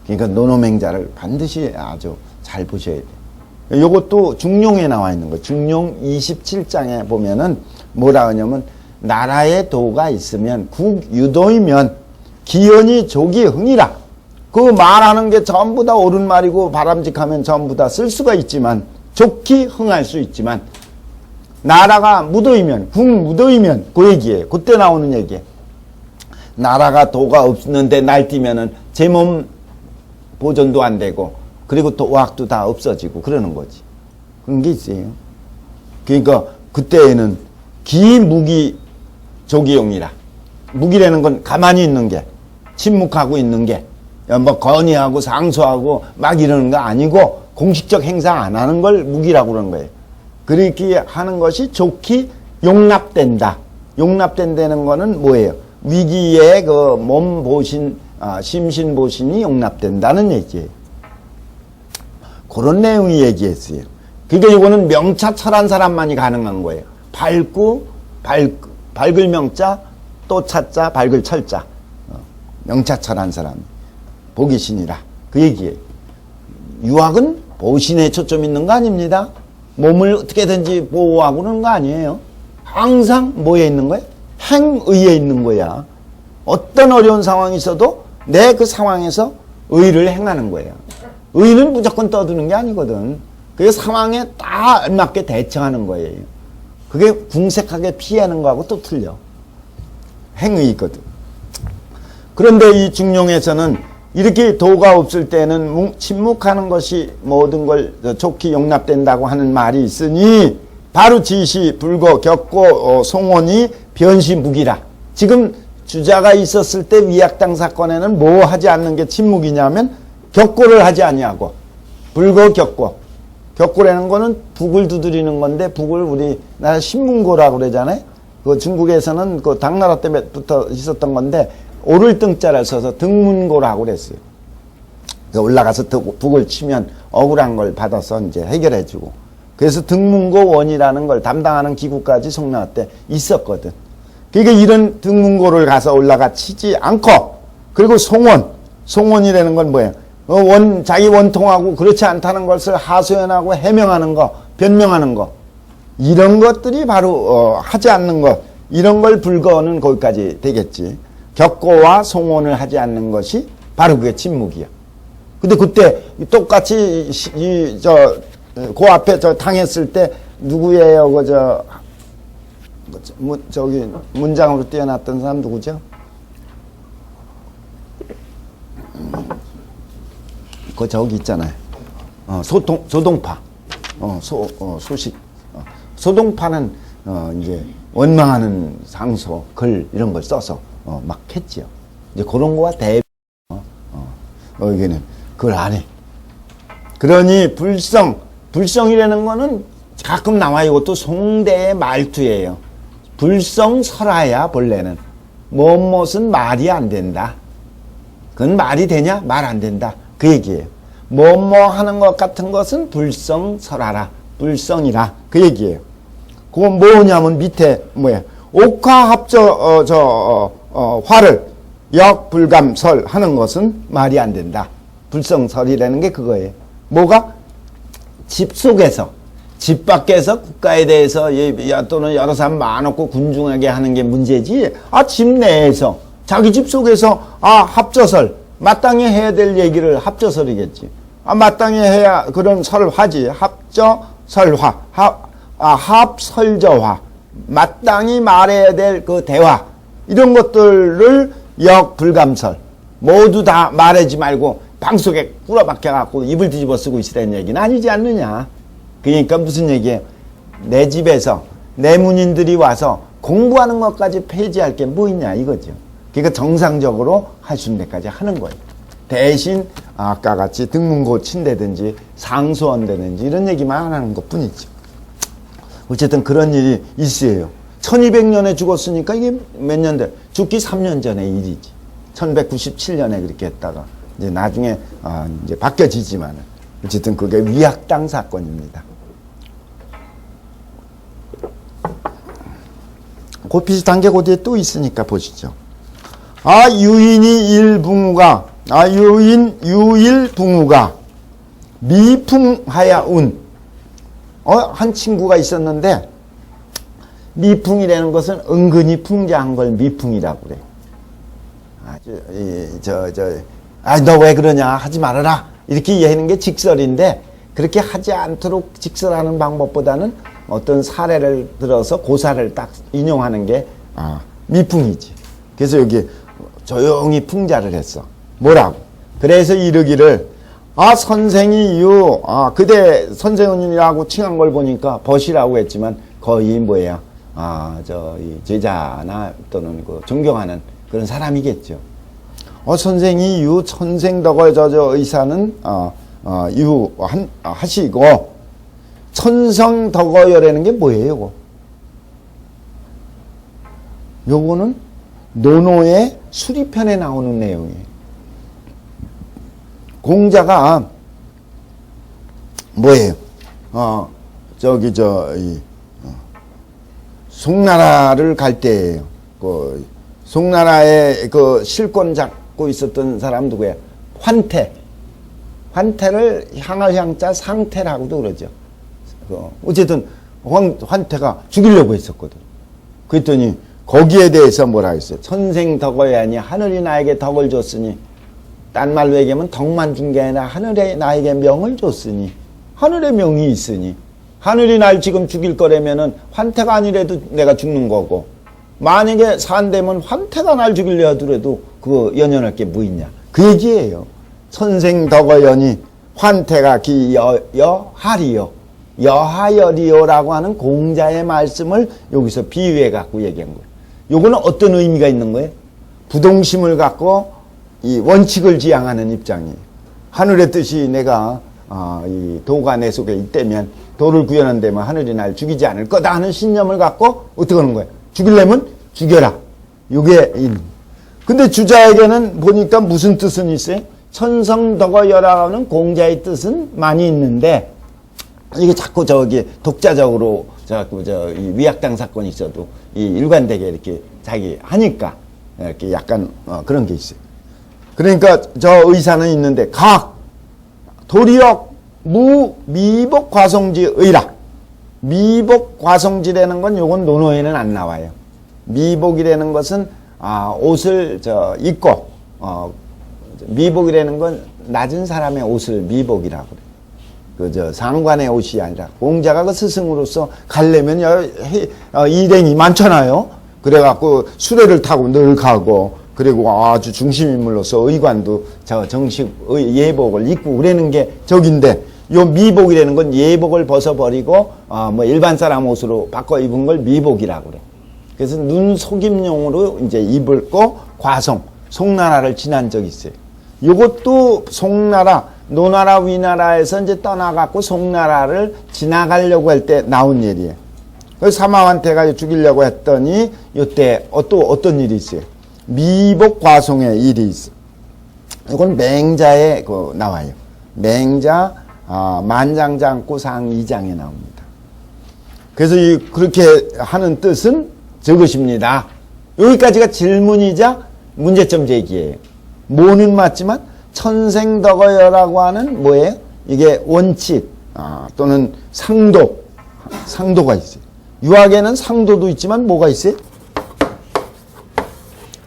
그러니까 노노맹자를 반드시 아주 잘 보셔야 돼요. 요것도 중룡에 나와 있는 거. 중룡 27장에 보면은 뭐라 하냐면 나라에 도가 있으면 국유도이면 기연이 조기 흥이라. 그 말하는 게 전부 다 옳은 말이고 바람직하면 전부 다 쓸 수가 있지만 좋기 흥할 수 있지만 나라가 무도이면 국무도이면 그 얘기예요. 그때 나오는 얘기예요. 나라가 도가 없는데 날뛰면은 제 몸 보존도 안 되고 그리고 도학도 다 없어지고 그러는 거지. 그런 게 있어요. 그러니까 그때에는 기무기 조기용이라. 무기라는 건 가만히 있는 게, 침묵하고 있는 게, 뭐 건의하고 상소하고 막 이러는 거 아니고 공식적 행사 안 하는 걸 무기라고 그러는 거예요. 그렇게 하는 것이 좋게 용납된다. 용납된다는 거는 뭐예요? 위기에 그 몸 보신, 심신 보신이 용납된다는 얘기예요. 그런 내용이 얘기했어요. 그러니까 이거는 명차철한 사람만이 가능한 거예요. 밝을 명자, 또 차자, 밝을 철자. 명차철한 사람. 보기신이라. 그 얘기예요. 유학은 보신에 초점 있는 거 아닙니다. 몸을 어떻게든지 보호하고 그러는 거 아니에요. 항상 뭐에 있는 거예요? 행의에 있는 거야. 어떤 어려운 상황이 있어도 내 그 상황에서 의를 행하는 거예요. 의는 무조건 떠드는 게 아니거든. 그게 상황에 딱 알맞게 대처하는 거예요. 그게 궁색하게 피하는 거하고 또 틀려. 행의거든. 그런데 이 중룡에서는 이렇게 도가 없을 때는 침묵하는 것이 모든 걸 좋게 용납된다고 하는 말이 있으니 바로 지시, 불거, 격고, 송원이 변시무기라. 지금 주자가 있었을 때 위약당 사건에는 뭐 하지 않는 게 침묵이냐면 격고를 하지 아니하고 불거, 격고. 격고라는 거는 북을 두드리는 건데 북을 우리나라 신문고라고 그러잖아요. 그 중국에서는 그 당나라 때부터 있었던 건데 오를 등자를 써서 등문고라고 그랬어요. 올라가서 북을 치면 억울한 걸 받아서 이제 해결해주고. 그래서 등문고 원이라는 걸 담당하는 기구까지 송나라 때 있었거든. 그러니까 이런 등문고를 가서 올라가 치지 않고, 그리고 송원이라는 건 뭐예요? 자기 원통하고 그렇지 않다는 것을 하소연하고 해명하는 거, 변명하는 거. 이런 것들이 바로, 하지 않는 것. 이런 걸 불거는 거기까지 되겠지. 격고와 송원을 하지 않는 것이 바로 그게 침묵이야. 근데 그때 똑같이 그 앞에 당했을 때 누구예요? 저기 문장으로 뛰어났던 사람 누구죠? 저기 있잖아요. 소동파. 소식. 소동파는 이제 원망하는 상소, 글 이런 걸 써서 막 했지요. 이제 그런 거와 여기는 그걸 안 해. 그러니 불성이라는 거는 가끔 나와요. 이것도 송대의 말투예요. 불성설하야 본래는 무엇은 말이 안 된다. 그건 말이 되냐? 말 안 된다. 그 얘기예요. 뭐뭐 하는 것 같은 것은 불성설하라. 불성이라. 그 얘기예요. 그건 뭐냐면 밑에 뭐야? 옥화합저 화를 역불감설 하는 것은 말이 안 된다. 불성설이라는 게 그거예요. 뭐가? 집 속에서, 집 밖에서 국가에 대해서 또는 여러 사람 많았고 군중하게 하는 게 문제지. 집 내에서, 자기 집 속에서 합저설, 마땅히 해야 될 얘기를 합저설이겠지. 마땅히 해야 그런 설화지. 합저설화, 합설저화, 마땅히 말해야 될 그 대화, 이런 것들을 역불감설, 모두 다 말하지 말고 방속에 꿇어박혀갖고 입을 뒤집어 쓰고 있으라는 얘기는 아니지 않느냐. 그러니까 무슨 얘기예요? 내 집에서 내 문인들이 와서 공부하는 것까지 폐지할 게 뭐 있냐 이거죠. 그러니까 정상적으로 할 수 있는 데까지 하는 거예요. 대신 아까 같이 등문고 친다든지 상소한다든지 이런 얘기만 하는 것 뿐이죠. 어쨌든 그런 일이 있어요. 1200년에 죽었으니까 이게 몇 년 돼? 죽기 3년 전의 일이지. 1197년에 그렇게 했다가 이제 나중에 이제 바뀌어지지만은 어쨌든 그게 위학당 사건입니다. 그 비슷한 게 그 뒤에 또 있으니까 보시죠. 유인이 일붕우가, 유일붕우가 미풍하야 운. 한 친구가 있었는데, 미풍이라는 것은 은근히 풍자한 걸 미풍이라고 그래. 너 왜 그러냐, 하지 말아라, 이렇게 이해하는 게 직설인데, 그렇게 하지 않도록 직설하는 방법보다는 어떤 사례를 들어서 고사를 딱 인용하는 게 미풍이지. 그래서 여기 조용히 풍자를 했어. 뭐라고? 그래서 이르기를 선생이 그대 선생님이라고 칭한 걸 보니까 벗이라고 했지만 거의 뭐예요? 이 제자나 또는 그 존경하는 그런 사람이겠죠. 선생이 천생덕어 의사는 하시고 천성덕어여라는 게 뭐예요? 요거는 논어의 수리편에 나오는 내용이에요. 공자가 뭐예요? 송나라를 갈 때예요. 송나라의 그 실권 잡고 있었던 사람 누구예요? 환태를 향할 향자 상태라고도 그러죠. 어쨌든 환태가 죽이려고 했었거든. 그랬더니 거기에 대해서 뭐라 했어요? 천생덕어야 하니 하늘이 나에게 덕을 줬으니, 딴 말로 얘기하면 덕만 준 게 아니라 하늘에 나에게 명을 줬으니, 하늘의 명이 있으니, 하늘이 날 지금 죽일 거라면은 환태가 아니래도 내가 죽는 거고, 만약에 산되면 환태가 날 죽이려 하더라도 그거 연연할 게 뭐 있냐, 그 얘기예요. 천생덕어여니 환태가 기여하리요, 여하여리요라고 하는 공자의 말씀을 여기서 비유해 갖고 얘기한 거예요. 요거는 어떤 의미가 있는 거예요? 부동심을 갖고 이 원칙을 지향하는 입장이에요. 하늘의 뜻이 내가 이 도가 내 속에 있다면, 도를 구현한다면 하늘이 날 죽이지 않을 거다 하는 신념을 갖고 어떻게 하는 거예요? 죽이려면 죽여라. 요게 근데 주자에게는 보니까 무슨 뜻은 있어요? 천성덕어여라는 공자의 뜻은 많이 있는데, 이게 자꾸 독자적으로 자꾸 이 위약당 사건이 있어도 이 일관되게 이렇게 자기 하니까 이렇게 약간 그런 게 있어요. 그러니까 저 의사는 있는데 도리역 미복 과성지 의라. 미복 과성지라는 건 요건 논어에는 안 나와요. 미복이라는 것은 옷을 입고 미복이라는 건 낮은 사람의 옷을 미복이라고 그래. 상관의 옷이 아니라, 공자가 그 스승으로서 가려면 일행이 많잖아요. 그래갖고 수레를 타고 늘 가고, 그리고 아주 중심인물로서 의관도 정식 예복을 입고 그러는 게 저긴데, 요 미복이라는 건 예복을 벗어버리고 일반 사람 옷으로 바꿔 입은 걸 미복이라고 그래. 그래서 눈 속임용으로 이제 입을고 송나라를 지난 적이 있어요. 요것도 송나라, 노나라, 위나라에서 이제 떠나갖고 송나라를 지나가려고 할 때 나온 일이에요. 그래서 사마환태가 죽이려고 했더니 요때 또 어떤 일이 있어요? 미복 과송의 일이 있어. 이건 맹자에 나와요. 맹자 만장장구상 2장에 나옵니다. 그래서 그렇게 하는 뜻은 저것입니다. 여기까지가 질문이자 문제점 제기예요. 뭐는 맞지만 천생덕어여라고 하는 뭐예요? 이게 원칙 또는 상도가 있어요. 유학에는 상도도 있지만 뭐가 있어요?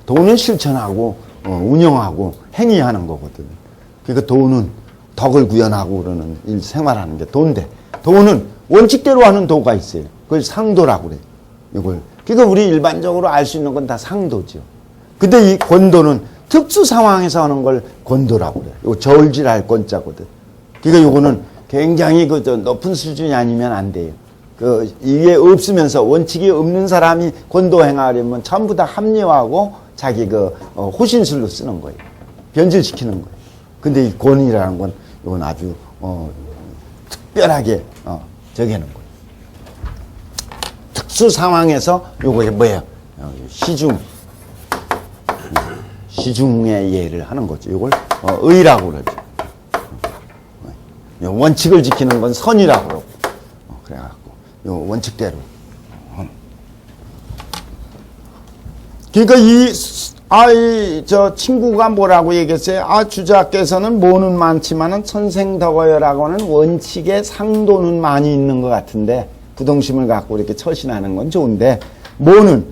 도는 실천하고 운영하고 행위하는 거거든요. 그러니까 도는 덕을 구현하고 그러는 일 생활하는 게 도인데, 도는 원칙대로 하는 도가 있어요. 그걸 상도라고 그래요. 이걸 그러니까 우리 일반적으로 알 수 있는 건 다 상도죠. 근데 이 권도는 특수 상황에서 하는 걸 권도라고 그래요. 이거 저울질할 권자거든. 그러니까 이거는 굉장히 높은 수준이 아니면 안 돼요. 이게 없으면서 원칙이 없는 사람이 권도 행하려면 전부 다 합리화하고 자기 호신술로 쓰는 거예요. 변질시키는 거예요. 근데 이 권이라는 건 이건 아주 특별하게 저기하는 거예요. 특수 상황에서 요게 뭐예요? 시중의 예를 하는 거죠. 이걸 의라고 그러죠. 원칙을 지키는 건 선이라고 그러고, 그래갖고 요 원칙대로. 그러니까 저 친구가 뭐라고 얘기했어요? 주자께서는 모는 많지만은 천생덕어여라고 하는 원칙에 상도는 많이 있는 것 같은데, 부동심을 갖고 이렇게 처신하는 건 좋은데, 모는,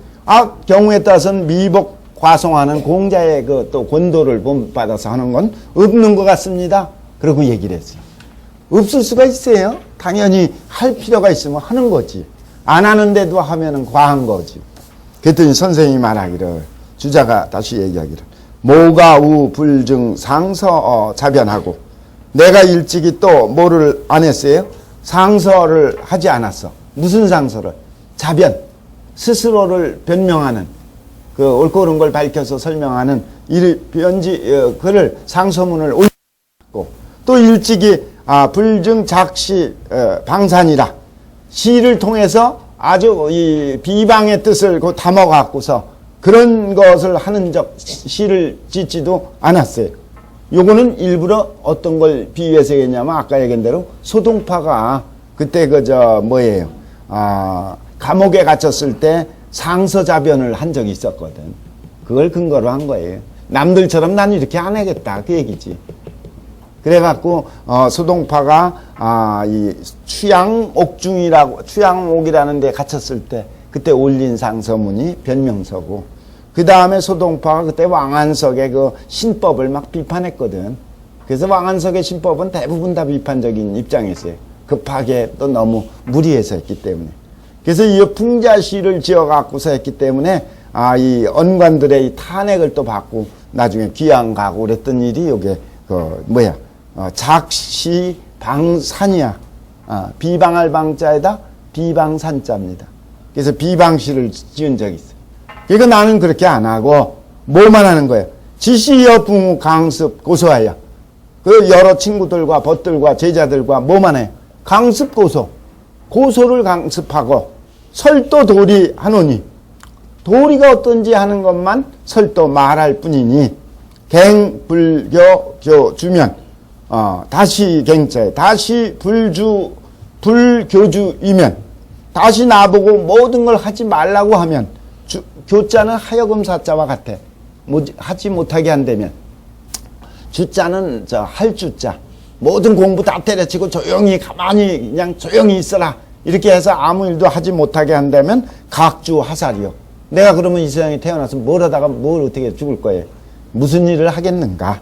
경우에 따라서는 미복 과송하는 공자의 또 권도를 본받아서 하는 건 없는 것 같습니다. 그러고 얘기를 했어요. 없을 수가 있어요. 당연히 할 필요가 있으면 하는 거지. 안 하는데도 하면은 과한 거지. 그랬더니 선생님이 말하기를, 주자가 다시 얘기하기를, 모가 우 불증 상서 자변하고, 내가 일찍이 또 뭐를 안 했어요? 상서를 하지 않았어. 무슨 상서를? 자변. 스스로를 변명하는, 옳고 그른 걸 밝혀서 설명하는 그를 상서문을 올렸고, 또 일찍이 불증 작시 방산이라, 시를 통해서 아주 이 비방의 뜻을 담아갖고서 그런 것을 하는 시를 짓지도 않았어요. 요거는 일부러 어떤 걸 비유해서 했냐면, 아까 얘기한 대로 소동파가 그때 감옥에 갇혔을 때 상서자변을 한 적이 있었거든. 그걸 근거로 한 거예요. 남들처럼 난 이렇게 안 하겠다, 그 얘기지. 그래갖고 소동파가 이 취양옥이라는 데 갇혔을 때 그때 올린 상서문이 변명서고, 그 다음에 소동파가 그때 왕안석의 그 신법을 막 비판했거든. 그래서 왕안석의 신법은 대부분 다 비판적인 입장이었어요. 급하게 또 너무 무리해서 했기 때문에. 그래서 이 풍자시를 지어갖고서 했기 때문에 이 언관들의 이 탄핵을 또 받고 나중에 귀양 가고 그랬던 일이 요게 작시 방산이야. 비방할 방자에다 비방산자입니다. 그래서 비방시를 지은 적이 있어요. 그러니까 나는 그렇게 안 하고 뭐만 하는 거예요? 지시여 붕우 강습 고소하여. 그 여러 친구들과 벗들과 제자들과 뭐만 해요? 강습 고소를 강습하고 설도 도리 하노니, 도리가 어떤지 하는 것만 설도 말할 뿐이니, 갱불교 주면 다시 갱자에 다시 불교주이면, 다시 나보고 모든 걸 하지 말라고 하면, 교자는 하여금 사자와 같아. 하지 못하게 한다면, 주자는 할 주자. 모든 공부 다 때려치고 조용히 가만히 그냥 조용히 있어라. 이렇게 해서 아무 일도 하지 못하게 한다면 각주 하살이요. 내가 그러면 이 세상에 태어나서 뭘 하다가 뭘 어떻게 죽을 거예요? 무슨 일을 하겠는가?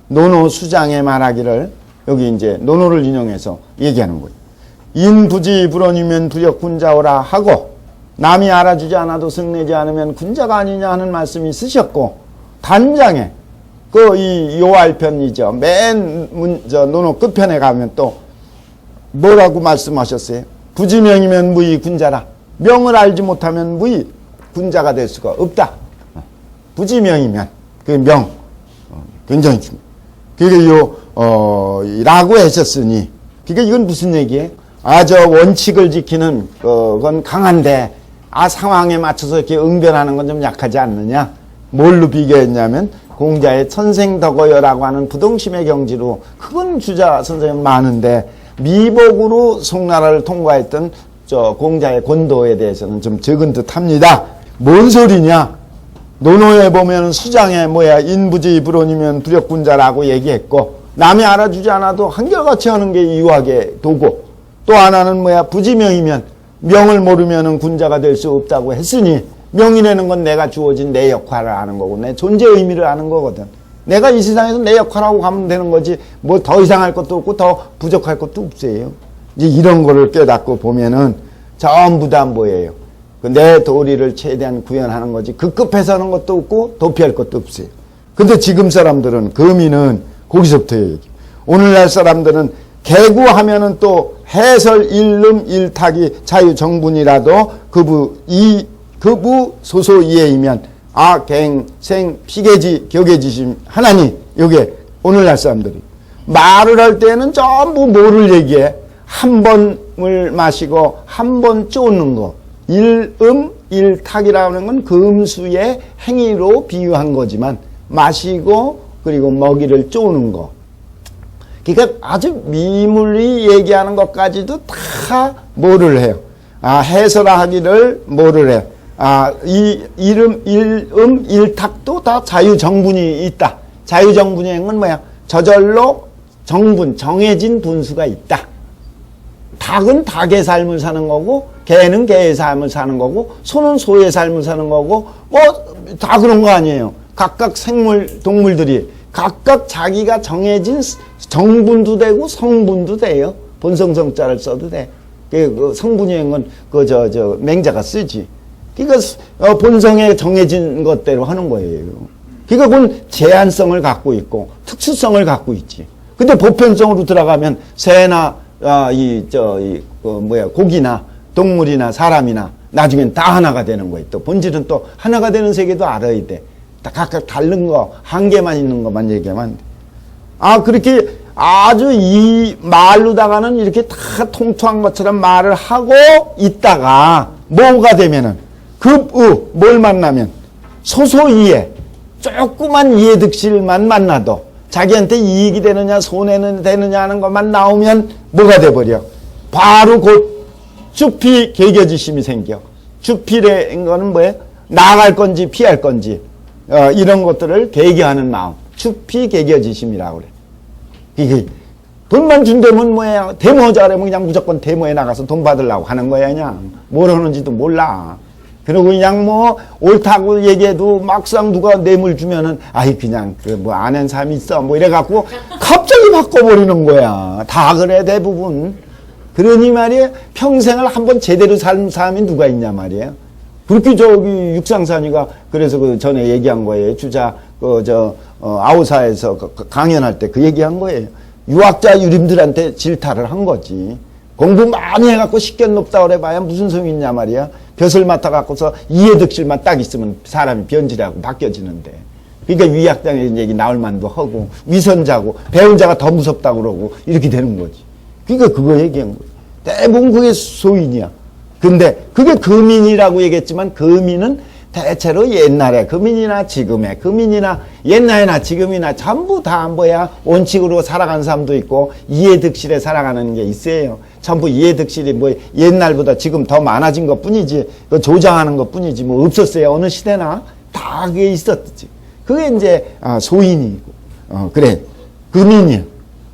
노노 수장의 말하기를 여기 이제 노노를 인용해서 얘기하는 거예요. 인부지 불언이면 부역 군자오라 하고, 남이 알아주지 않아도 승내지 않으면 군자가 아니냐 하는 말씀이 있으셨고, 단장에 이 요알편이죠. 노노 끝편에 가면 또 뭐라고 말씀하셨어요? 부지명이면 무의 군자라. 명을 알지 못하면 무의 군자가 될 수가 없다. 부지명이면 그 명 굉장히 중요해요. 그게 라고 하셨으니, 그러니까 이건 무슨 얘기예요? 저 원칙을 지키는 건 강한데 상황에 맞춰서 이렇게 응변하는 건 좀 약하지 않느냐? 뭘로 비교했냐면 공자의 천생덕어여라고 하는 부동심의 경지로, 그건 주자 선생님 많은데 미복으로 송나라를 통과했던 공자의 권도에 대해서는 좀 적은 듯합니다. 뭔 소리냐? 논어에 보면 수장에 인부지 불언이면 부력군자라고 얘기했고, 남이 알아주지 않아도 한결같이 하는 게 이유하게 도고, 또 하나는 부지명이면 명을 모르면 군자가 될 수 없다고 했으니, 명이라는 건 내가 주어진 내 역할을 아는 거고 내 존재 의미를 아는 거거든. 내가 이 세상에서 내 역할하고 가면 되는 거지, 뭐 더 이상 할 것도 없고 더 부족할 것도 없어요. 이제 이런 거를 깨닫고 보면은 전부 다 뭐예요? 내 도리를 최대한 구현하는 거지, 급급해서 하는 것도 없고 도피할 것도 없어요. 근데 지금 사람들은, 거미는 거기서부터 얘기. 오늘날 사람들은 개구하면은 또 해설 일름 일탁이 자유정분이라도 그부 소소 이해이면 갱생 피계지 격해지심 하나니, 요게 오늘날 사람들이 말을 할 때는 전부 뭐를 얘기해? 한 번을 마시고 한 번 쪼는 거, 일탁이라는 건 금수의 행위로 비유한 거지만, 마시고 그리고 먹이를 쪼는 거, 그러니까 아주 미물이 얘기하는 것까지도 다 뭐를 해요? 해설하기를 뭐를 해? 이 일탁도 다 자유정분이 있다. 자유정분의 건 뭐야? 저절로 정해진 분수가 있다. 닭은 닭의 삶을 사는 거고, 개는 개의 삶을 사는 거고, 소는 소의 삶을 사는 거고, 다 그런 거 아니에요. 각각 동물들이 각각 자기가 정해진 정분도 되고 성분도 돼요. 본성성자를 써도 돼. 그 성분이인 건 맹자가 쓰지. 그러니까 본성에 정해진 것대로 하는 거예요. 그러니까 그건 제한성을 갖고 있고 특수성을 갖고 있지. 근데 보편성으로 들어가면 새나 고기나 동물이나 사람이나 나중엔 다 하나가 되는 거예요. 또 본질은 또 하나가 되는 세계도 알아야 돼. 다 각각 다른 거, 한계만 있는 것만 얘기하면 안 돼. 그렇게 아주 이 말로다가는 이렇게 다 통통한 것처럼 말을 하고 있다가 뭐가 되면은 뭘 만나면 소소이해 조그만 이해득실만 만나도 자기한테 이익이 되느냐 손해는 되느냐 하는 것만 나오면 뭐가 돼버려. 바로 곧 주피 개겨지심이 생겨. 주피라는 거는 뭐예요? 나아갈 건지 피할 건지 이런 것들을 개겨하는 마음. 주피 개겨지심이라고 그래. 이게 돈만 준다면 뭐야? 데모하자라면 그냥 무조건 데모에 나가서 돈 받으려고 하는 거야 그냥. 뭘 하는지도 몰라. 그리고 그냥 옳다고 얘기해도 막상 누가 뇌물 주면은 그냥 아는 사람이 있어 이래갖고 갑자기 바꿔버리는 거야. 다 그래 대부분. 그러니 말이에요. 평생을 한번 제대로 산 사람이 누가 있냐 말이에요. 그렇게 육상산이가 그래서 전에 얘기한 거예요. 주자 아우사에서 강연할 때 그 얘기한 거예요. 유학자 유림들한테 질타를 한 거지. 공부 많이 해갖고 식견 높다 그래봐야 무슨 소용이 있냐 말이야. 벼슬 맡아갖고서 이해득실만 딱 있으면 사람이 변질하고 바뀌어지는데. 그러니까 위학장의 얘기 나올 만도 하고 위선자고 배운 자가 더 무섭다고 그러고 이렇게 되는 거지. 그러니까 그거 얘기한 거예요. 대부분 그게 소인이야. 근데 그게 금인이라고 얘기했지만 금인은 대체로 옛날에 금인이나 지금의 금인이나 옛날이나 지금이나 전부 다 원칙으로 살아간 사람도 있고 이해득실에 살아가는 게 있어요. 전부 이해득실이 옛날보다 지금 더 많아진 것 뿐이지 조장하는 것 뿐이지 없었어요. 어느 시대나 다 그게 있었지. 그게 이제 소인이고 그래 금인이야.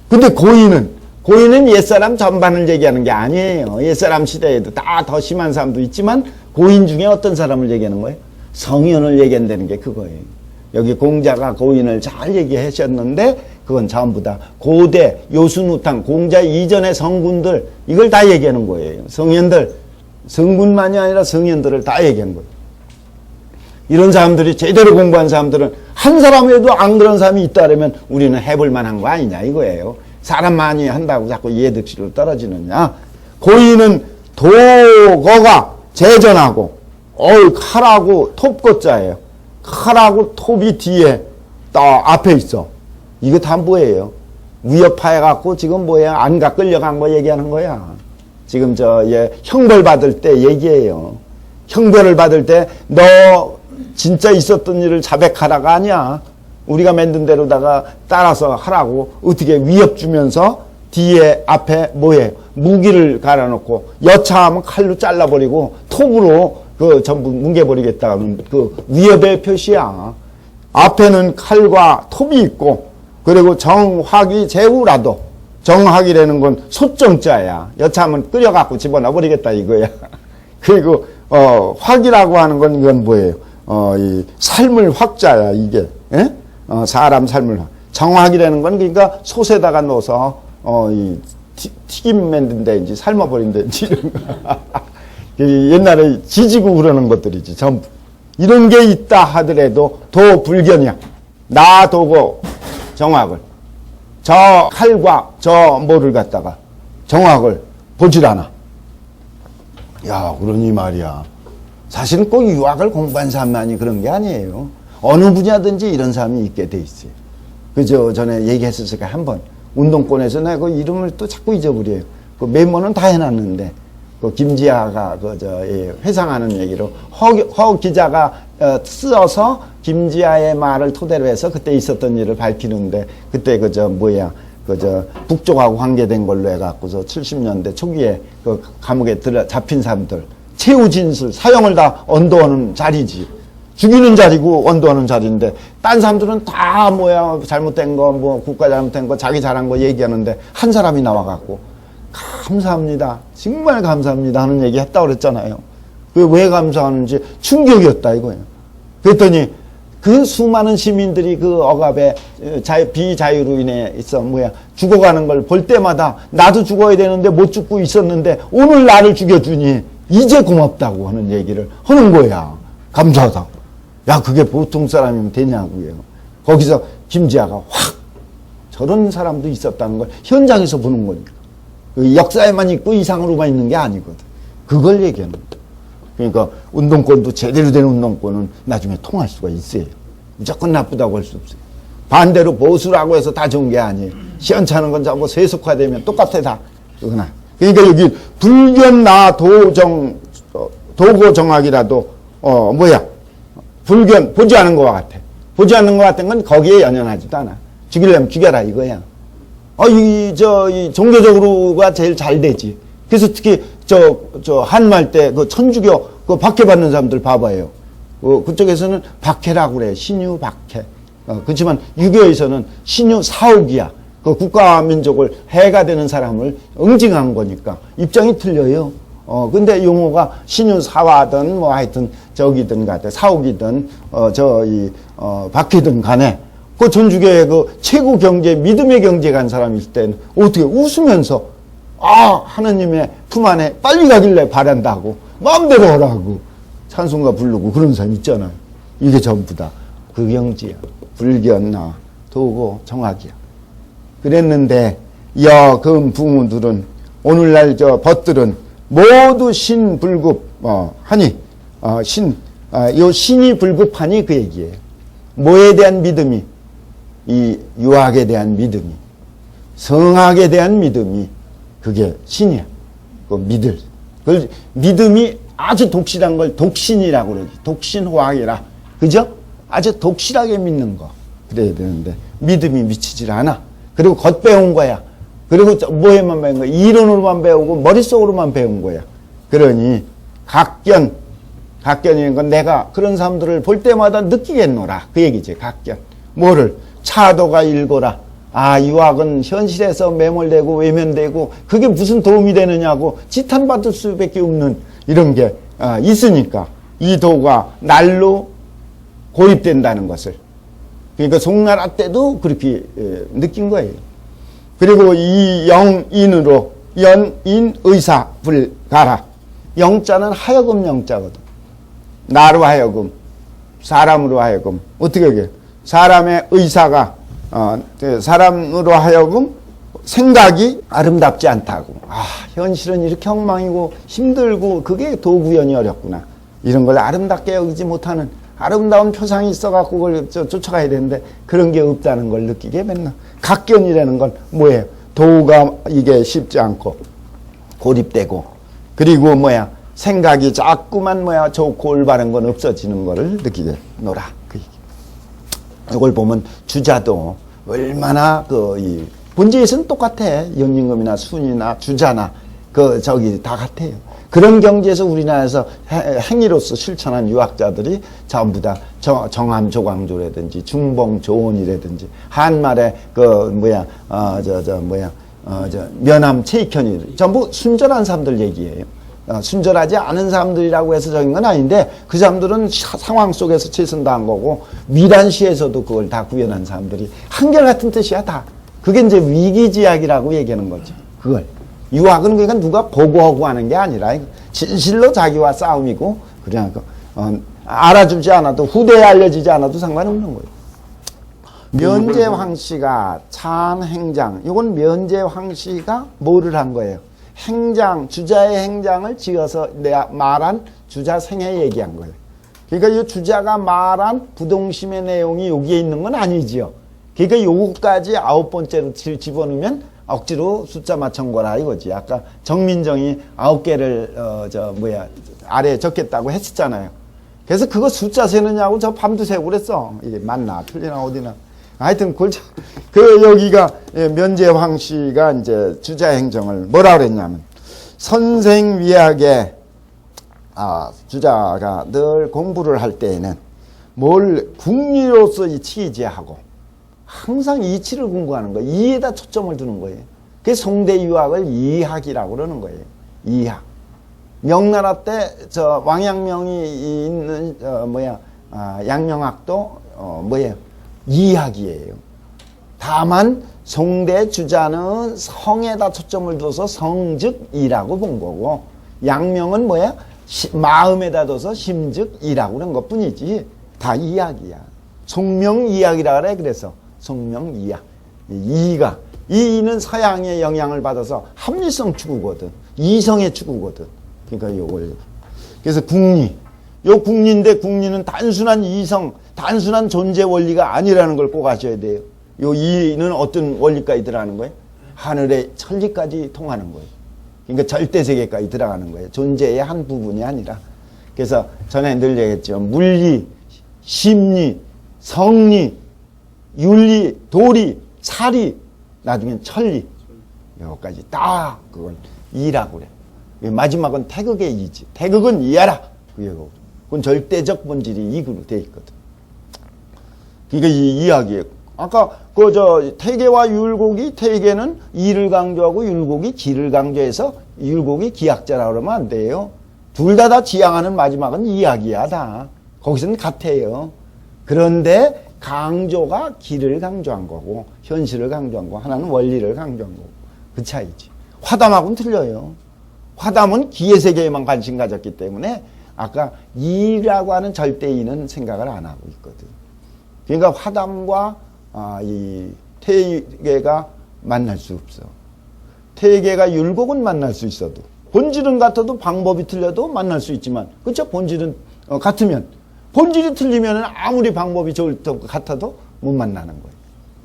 근데 고인은 옛사람 전반을 얘기하는 게 아니에요. 옛사람 시대에도 다 더 심한 사람도 있지만 고인 중에 어떤 사람을 얘기하는 거예요? 성현을 얘기한다는 게 그거예요. 여기 공자가 고인을 잘 얘기하셨는데 그건 전부 다 고대, 요순우탕, 공자 이전의 성군들 이걸 다 얘기하는 거예요. 성현들, 성군만이 아니라 성현들을 다 얘기한 거예요. 이런 사람들이 제대로 공부한 사람들은 한 사람에도 안 그런 사람이 있다면 우리는 해볼 만한 거 아니냐 이거예요. 사람 많이 한다고 자꾸 이해득실로 떨어지느냐. 고인은 도거가 재전하고 칼하고 톱거자예요. 칼하고 톱이 뒤에 앞에 있어. 이거 다 뭐예요? 위협해갖고 지금 안가 끌려간 거 얘기하는 거야. 지금 형벌 받을 때 얘기해요. 형벌을 받을 때 너 진짜 있었던 일을 자백하라가 아니야. 우리가 만든 대로다가 따라서 하라고 어떻게 위협 주면서 뒤에 앞에 무기를 갈아놓고 여차하면 칼로 잘라버리고 톱으로 전부 뭉개버리겠다는 위협의 표시야. 앞에는 칼과 톱이 있고 그리고 정화기 제우라도 정화기라는 건 소정자야. 여차하면 끓여갖고 집어넣어버리겠다 이거야. 그리고 화기라고 하는 건 이건 뭐예요? 이 삶을 확자야 이게. 예? 사람 삶을 정화기라는 건 그러니까 솥에다가 넣어서 튀김 만든다든지 삶아버린다든지 이런 거. 옛날에 지지고 그러는 것들이지 전부. 이런 게 있다 하더라도 도불견이야. 나도고 정확을 저 칼과 저 뭐를 갖다가 정확을 보질 않아. 야 그러니 말이야. 사실은 꼭 유학을 공부한 사람만이 그런 게 아니에요. 어느 분야든지 이런 사람이 있게 돼 있어요. 전에 얘기했었으니까 한번 운동권에서 내가 그 이름을 또 자꾸 잊어버려요. 그 메모는 다 해놨는데 김지아가 회상하는 얘기로 허 기자가 쓰어서 김지아의 말을 토대로 해서 그때 있었던 일을 밝히는데 그때 북쪽하고 관계된 걸로 해갖고서 70년대 초기에 감옥에 잡힌 사람들 최후 진술, 사형을 다 언도하는 자리지. 죽이는 자리고 언도하는 자리인데, 딴 사람들은 다 뭐야, 잘못된 거, 뭐, 국가 잘못된 거, 자기 잘한 거 얘기하는데, 한 사람이 나와갖고, 감사합니다. 정말 감사합니다. 하는 얘기 했다고 그랬잖아요. 왜 감사하는지 충격이었다, 이거예요. 그랬더니, 그 수많은 시민들이 그 억압에 비자유로 인해 죽어가는 걸 볼 때마다 나도 죽어야 되는데 못 죽고 있었는데 오늘 나를 죽여주니 이제 고맙다고 하는 얘기를 하는 거야. 감사하다고. 야, 그게 보통 사람이면 되냐고요. 거기서 김지아가 확 저런 사람도 있었다는 걸 현장에서 보는 거니까. 그 역사에만 있고 이상으로만 있는 게 아니거든. 그걸 얘기하는 거야. 그러니까 운동권도 제대로 된 운동권은 나중에 통할 수가 있어요. 무조건 나쁘다고 할 수 없어요. 반대로 보수라고 해서 다 좋은 게 아니에요. 시원찮은 건 전부 세속화되면 똑같아 다. 그러나 그러니까 여기 불견나 도고정학이라도 불견 보지 않은 것과 같아. 보지 않는 것 같은 건 거기에 연연하지도 않아. 죽이려면 죽여라 이거야. 이 종교적으로가 제일 잘 되지. 그래서 특히 한말 때 그 천주교 그 박해받는 사람들 봐봐요. 그쪽에서는 박해라고 그래. 신유 박해. 그렇지만 유교에서는 신유 사옥이야. 그 국가와 민족을 해가 되는 사람을 응징한 거니까 입장이 틀려요. 근데 용어가 신유 사화든 뭐 하여튼 저기든 간에 사옥이든 박해든 간에 그 전주교의 그 최고 경제 믿음의 경제 간 사람일 때는 어떻게 웃으면서 하느님의 품 안에 빨리 가길래 바란다고 마음대로 하라고 찬송가 부르고 그런 사람 있잖아요. 이게 전부 다 그 경지야. 불견나 도고 정학이야. 그랬는데 그 부모들은 오늘날 벗들은 모두 신불급 하니 요 신이 불급하니 그 얘기예요. 뭐에 대한 믿음이 이 유학에 대한 믿음이 성학에 대한 믿음이 그게 신이야. 그 믿을. 그 믿음이 아주 독실한 걸 독신이라고 그러지. 독신호학이라. 그죠? 아주 독실하게 믿는 거. 그래야 되는데 믿음이 미치질 않아. 그리고 겉배운 거야. 그리고 뭐에만 배운 거야. 이론으로만 배우고 머릿속으로만 배운 거야. 그러니 각견이라는 건 내가 그런 사람들을 볼 때마다 느끼겠노라. 그 얘기지. 각견. 뭐를? 차도가 일고라. 유학은 현실에서 매몰되고 외면되고 그게 무슨 도움이 되느냐고 지탄받을 수밖에 없는 이런 게 있으니까 이 도가 날로 고립된다는 것을. 그러니까 송나라 때도 그렇게 느낀 거예요. 그리고 이 영인으로 연인 의사 불가라. 영자는 하여금 영자거든. 나로 하여금 사람으로 하여금 어떻게 하게? 사람의 의사가 사람으로 하여금 생각이 아름답지 않다고. 현실은 이렇게 엉망이고 힘들고 그게 도구연이 어렵구나. 이런 걸 아름답게 여기지 못하는 아름다운 표상이 있어갖고 그걸 쫓아가야 되는데 그런 게 없다는 걸 느끼게 맨날. 각견이라는 건 뭐예요? 도가 이게 쉽지 않고 고립되고 그리고 생각이 자꾸만 좋고 올바른 건 없어지는 거를 느끼게 노라. 그 얘기. 이걸 보면 주자도 얼마나 이 본질에서는 똑같아. 연임금이나 순이나 주자나 다 같아요. 그런 경지에서 우리나라에서 행위로서 실천한 유학자들이 전부 다 정암조광조라든지 중봉조원이라든지 한말에 면암 최익현이 전부 순전한 사람들 얘기예요. 순전하지 않은 사람들이라고 해서 적인 건 아닌데 그 사람들은 상황 속에서 최선다한 거고 미란시에서도 그걸 다 구현한 사람들이 한결같은 뜻이야 다. 그게 이제 위기지약이라고 얘기하는 거죠. 그걸. 유학은 그러니까 누가 보고하고 하는 게 아니라 진실로 자기와 싸움이고 그냥 알아주지 않아도 후대에 알려지지 않아도 상관없는 거예요. 면제황씨가 찬행장. 이건 면제황씨가 뭐를 한 거예요? 행장, 주자의 행장을 지어서 내가 말한 주자 생애 얘기한 거예요. 그러니까 이 주자가 말한 부동심의 내용이 여기에 있는 건 아니지요. 그러니까 요거까지 9번째로 집어넣으면 억지로 숫자 맞춘 거라 이거지. 아까 정민정이 9개를 아래에 적겠다고 했었잖아요. 그래서 그거 숫자 세느냐고 저 밤도 새고 그랬어. 이게 맞나 틀리나 어디나. 하여튼 여기가 면제황 씨가 이제 주자 행정을 뭐라 그랬냐면 선생위학의 주자가 늘 공부를 할 때에는 뭘 국리로서의 치이지하고 항상 이치를 공부하는 거예요. 이에다 초점을 두는 거예요. 그게 송대 유학을 이학이라고 그러는 거예요. 이학. 명나라 때 저 왕양명이 있는 양명학도 이학이에요. 다만 송대 주자는 성에다 초점을 둬서 성즉이라고 본 거고, 양명은 마음에다 둬서 심즉이라고 그런 것 뿐이지 다 이학이야. 송명이학이라 그래. 그래서 송명이학. 이가, 이는 서양의 영향을 받아서 합리성 추구거든. 이성의 추구거든. 그러니까 요걸, 그래서 국리, 요 국리인데 국리는 단순한 이성, 단순한 존재 원리가 아니라는 걸 꼭 아셔야 돼요. 요 이는 어떤 원리까지 들어가는 거예요? 하늘의 천리까지 통하는 거예요. 그러니까 절대세계까지 들어가는 거예요. 존재의 한 부분이 아니라. 그래서 전에 늘 얘기했죠. 물리, 심리, 성리, 윤리, 도리, 사리, 나중엔 천리. 여기까지 딱 그걸 이라고 그래. 마지막은 태극의 이지. 태극은 이하라. 그건 절대적 본질이 이구로 되어 있거든. 그러니까 이 이야기예요. 아까 태계와 율곡이, 태계는 이를 강조하고 율곡이 기를 강조해서 율곡이 기약자라고 그러면 안 돼요. 둘 다 지향하는 마지막은 이야기야 다. 거기서는 같아요. 그런데 강조가 기를 강조한 거고 현실을 강조한 거고 하나는 원리를 강조한 거고 그 차이지. 화담하고는 틀려요. 화담은 기의 세계에만 관심 가졌기 때문에 아까 이라고 하는 절대이는 생각을 안 하고 있거든. 그러니까 화담과 이 태계가 만날 수 없어. 태계가 율곡은 만날 수 있어도 본질은 같아도 방법이 틀려도 만날 수 있지만, 그렇죠? 본질은 같으면, 본질이 틀리면 아무리 방법이 좋을 것 같아도 못 만나는 거예요.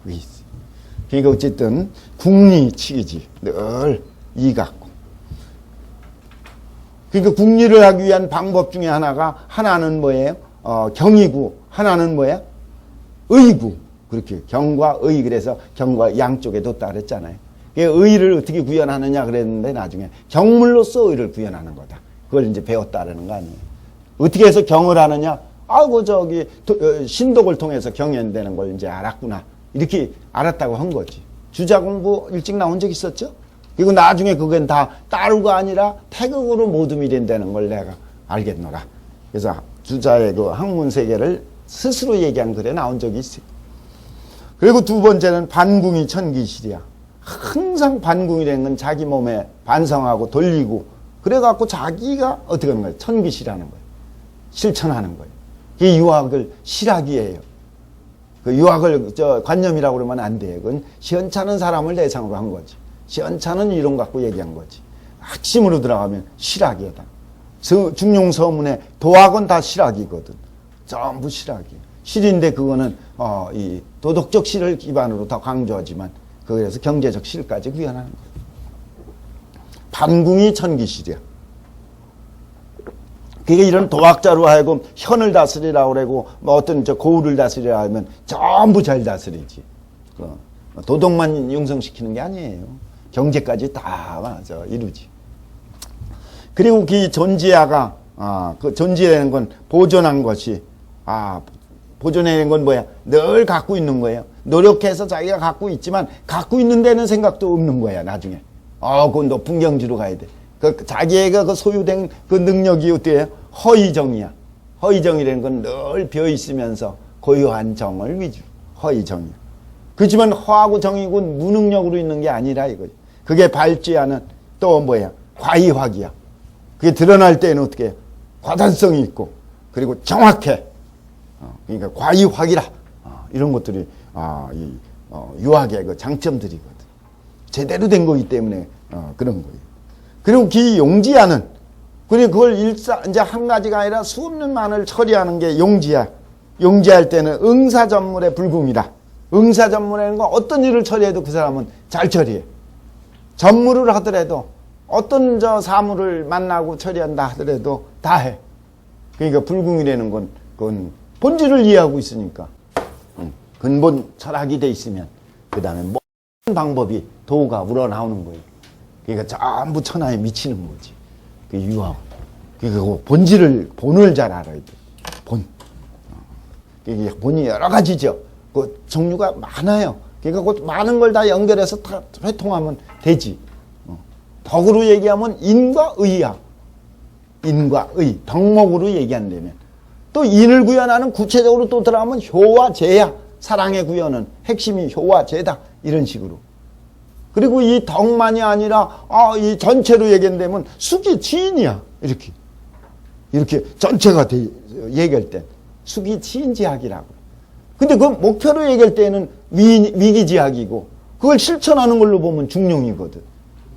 그게 있어요. 그러니까 어쨌든 국리치기지. 늘 이 같고. 그러니까 국리를 하기 위한 방법 중에 하나는 뭐예요? 경이고, 하나는 뭐예요? 의구. 그렇게 경과 의. 그래서 경과 양쪽에 뒀다 그랬잖아요. 의를 어떻게 구현하느냐 그랬는데 나중에 경물로서 의를 구현하는 거다. 그걸 이제 배웠다라는 거 아니에요. 어떻게 해서 경을 하느냐? 신독을 통해서 경연되는 걸 이제 알았구나. 이렇게 알았다고 한 거지. 주자 공부 일찍 나온 적 있었죠? 그리고 나중에 그건 다 따르가 아니라 태극으로 모두 미된다는 걸 내가 알겠노라. 그래서 주자의 그 학문 세계를 스스로 얘기한 글에 나온 적이 있어요. 그리고 두 번째는 반궁이 천기실이야. 항상 반궁이라는 건 자기 몸에 반성하고 돌리고 그래갖고 자기가 어떻게 하는 거예요? 천기실하는 거예요. 실천하는 거예요. 이 유학을 실학이에요. 그 유학을 관념이라고 그러면 안 돼요. 그건 시원찮은 사람을 대상으로 한 거지. 시원찮은 이론 갖고 얘기한 거지. 핵심으로 들어가면 실학이다. 중용서문의 도학은 다 실학이거든. 전부 실학이에요. 실인데 그거는 이 도덕적 실을 기반으로 더 강조하지만 그래서 경제적 실까지 구현하는 거예요. 반궁이 천기실이야. 그게 이런 도학자로 하여금 현을 다스리라고 그러고 어떤 고을을 다스리라 하면 전부 잘 다스리지. 도덕만 융성시키는 게 아니에요. 경제까지 다 이루지. 그리고 그 존지야가 그 존지라는 건 보존한 것이 보존해낸 건 뭐야? 늘 갖고 있는 거예요. 노력해서 자기가 갖고 있지만 갖고 있는 데는 생각도 없는 거야. 나중에 그건 높은 경지로 가야 돼. 자기가 그 소유된 그 능력이 어때요? 허위정이야. 허위정이라는 건 늘 비어 있으면서 고유한 정을 위주. 허위정이야. 그렇지만 허하고 정이고 무능력으로 있는 게 아니라 이거지. 그게 발지하는 또 뭐야? 과이확이야. 그게 드러날 때는 어떻게 해요? 과단성이 있고 그리고 정확해. 그러니까 과이확이라. 이런 것들이 이 유학의 그 장점들이거든. 제대로 된 거기 때문에 그런 거예요. 그리고 기용지하는, 그리고 그걸 이제 한 가지가 아니라 수없는 만을 처리하는 게 용지야. 용지할 때는 응사전물의 불궁이다. 응사전물이라는 건 어떤 일을 처리해도 그 사람은 잘 처리해. 전무를 하더라도 어떤 사물을 만나고 처리한다 하더라도 다 해. 그러니까 불궁이라는 건 그건 본질을 이해하고 있으니까. 근본 철학이 돼 있으면 그 다음에 모든 방법이 도가 우러나오는 거예요. 그러니까 전부 천하에 미치는 거지. 그 유학. 그 본을 잘 알아야 돼. 본. 이게 본이 여러 가지죠. 그 종류가 많아요. 그러니까 그 많은 걸 다 연결해서 다 회통하면 되지. 덕으로 얘기하면 인과 의야. 인과 의. 덕목으로 얘기한다면. 또 인을 구현하는 구체적으로 또 들어가면 효와 재야. 사랑의 구현은 핵심이 효와 재다. 이런 식으로. 그리고 이 덕만이 아니라 이 전체로 얘기한다면 숙이 지인이야. 이렇게 전체가 얘기할 때 숙이 지인지학이라고. 근데 그 목표로 얘기할 때는 위기지학이고 그걸 실천하는 걸로 보면 중용이거든.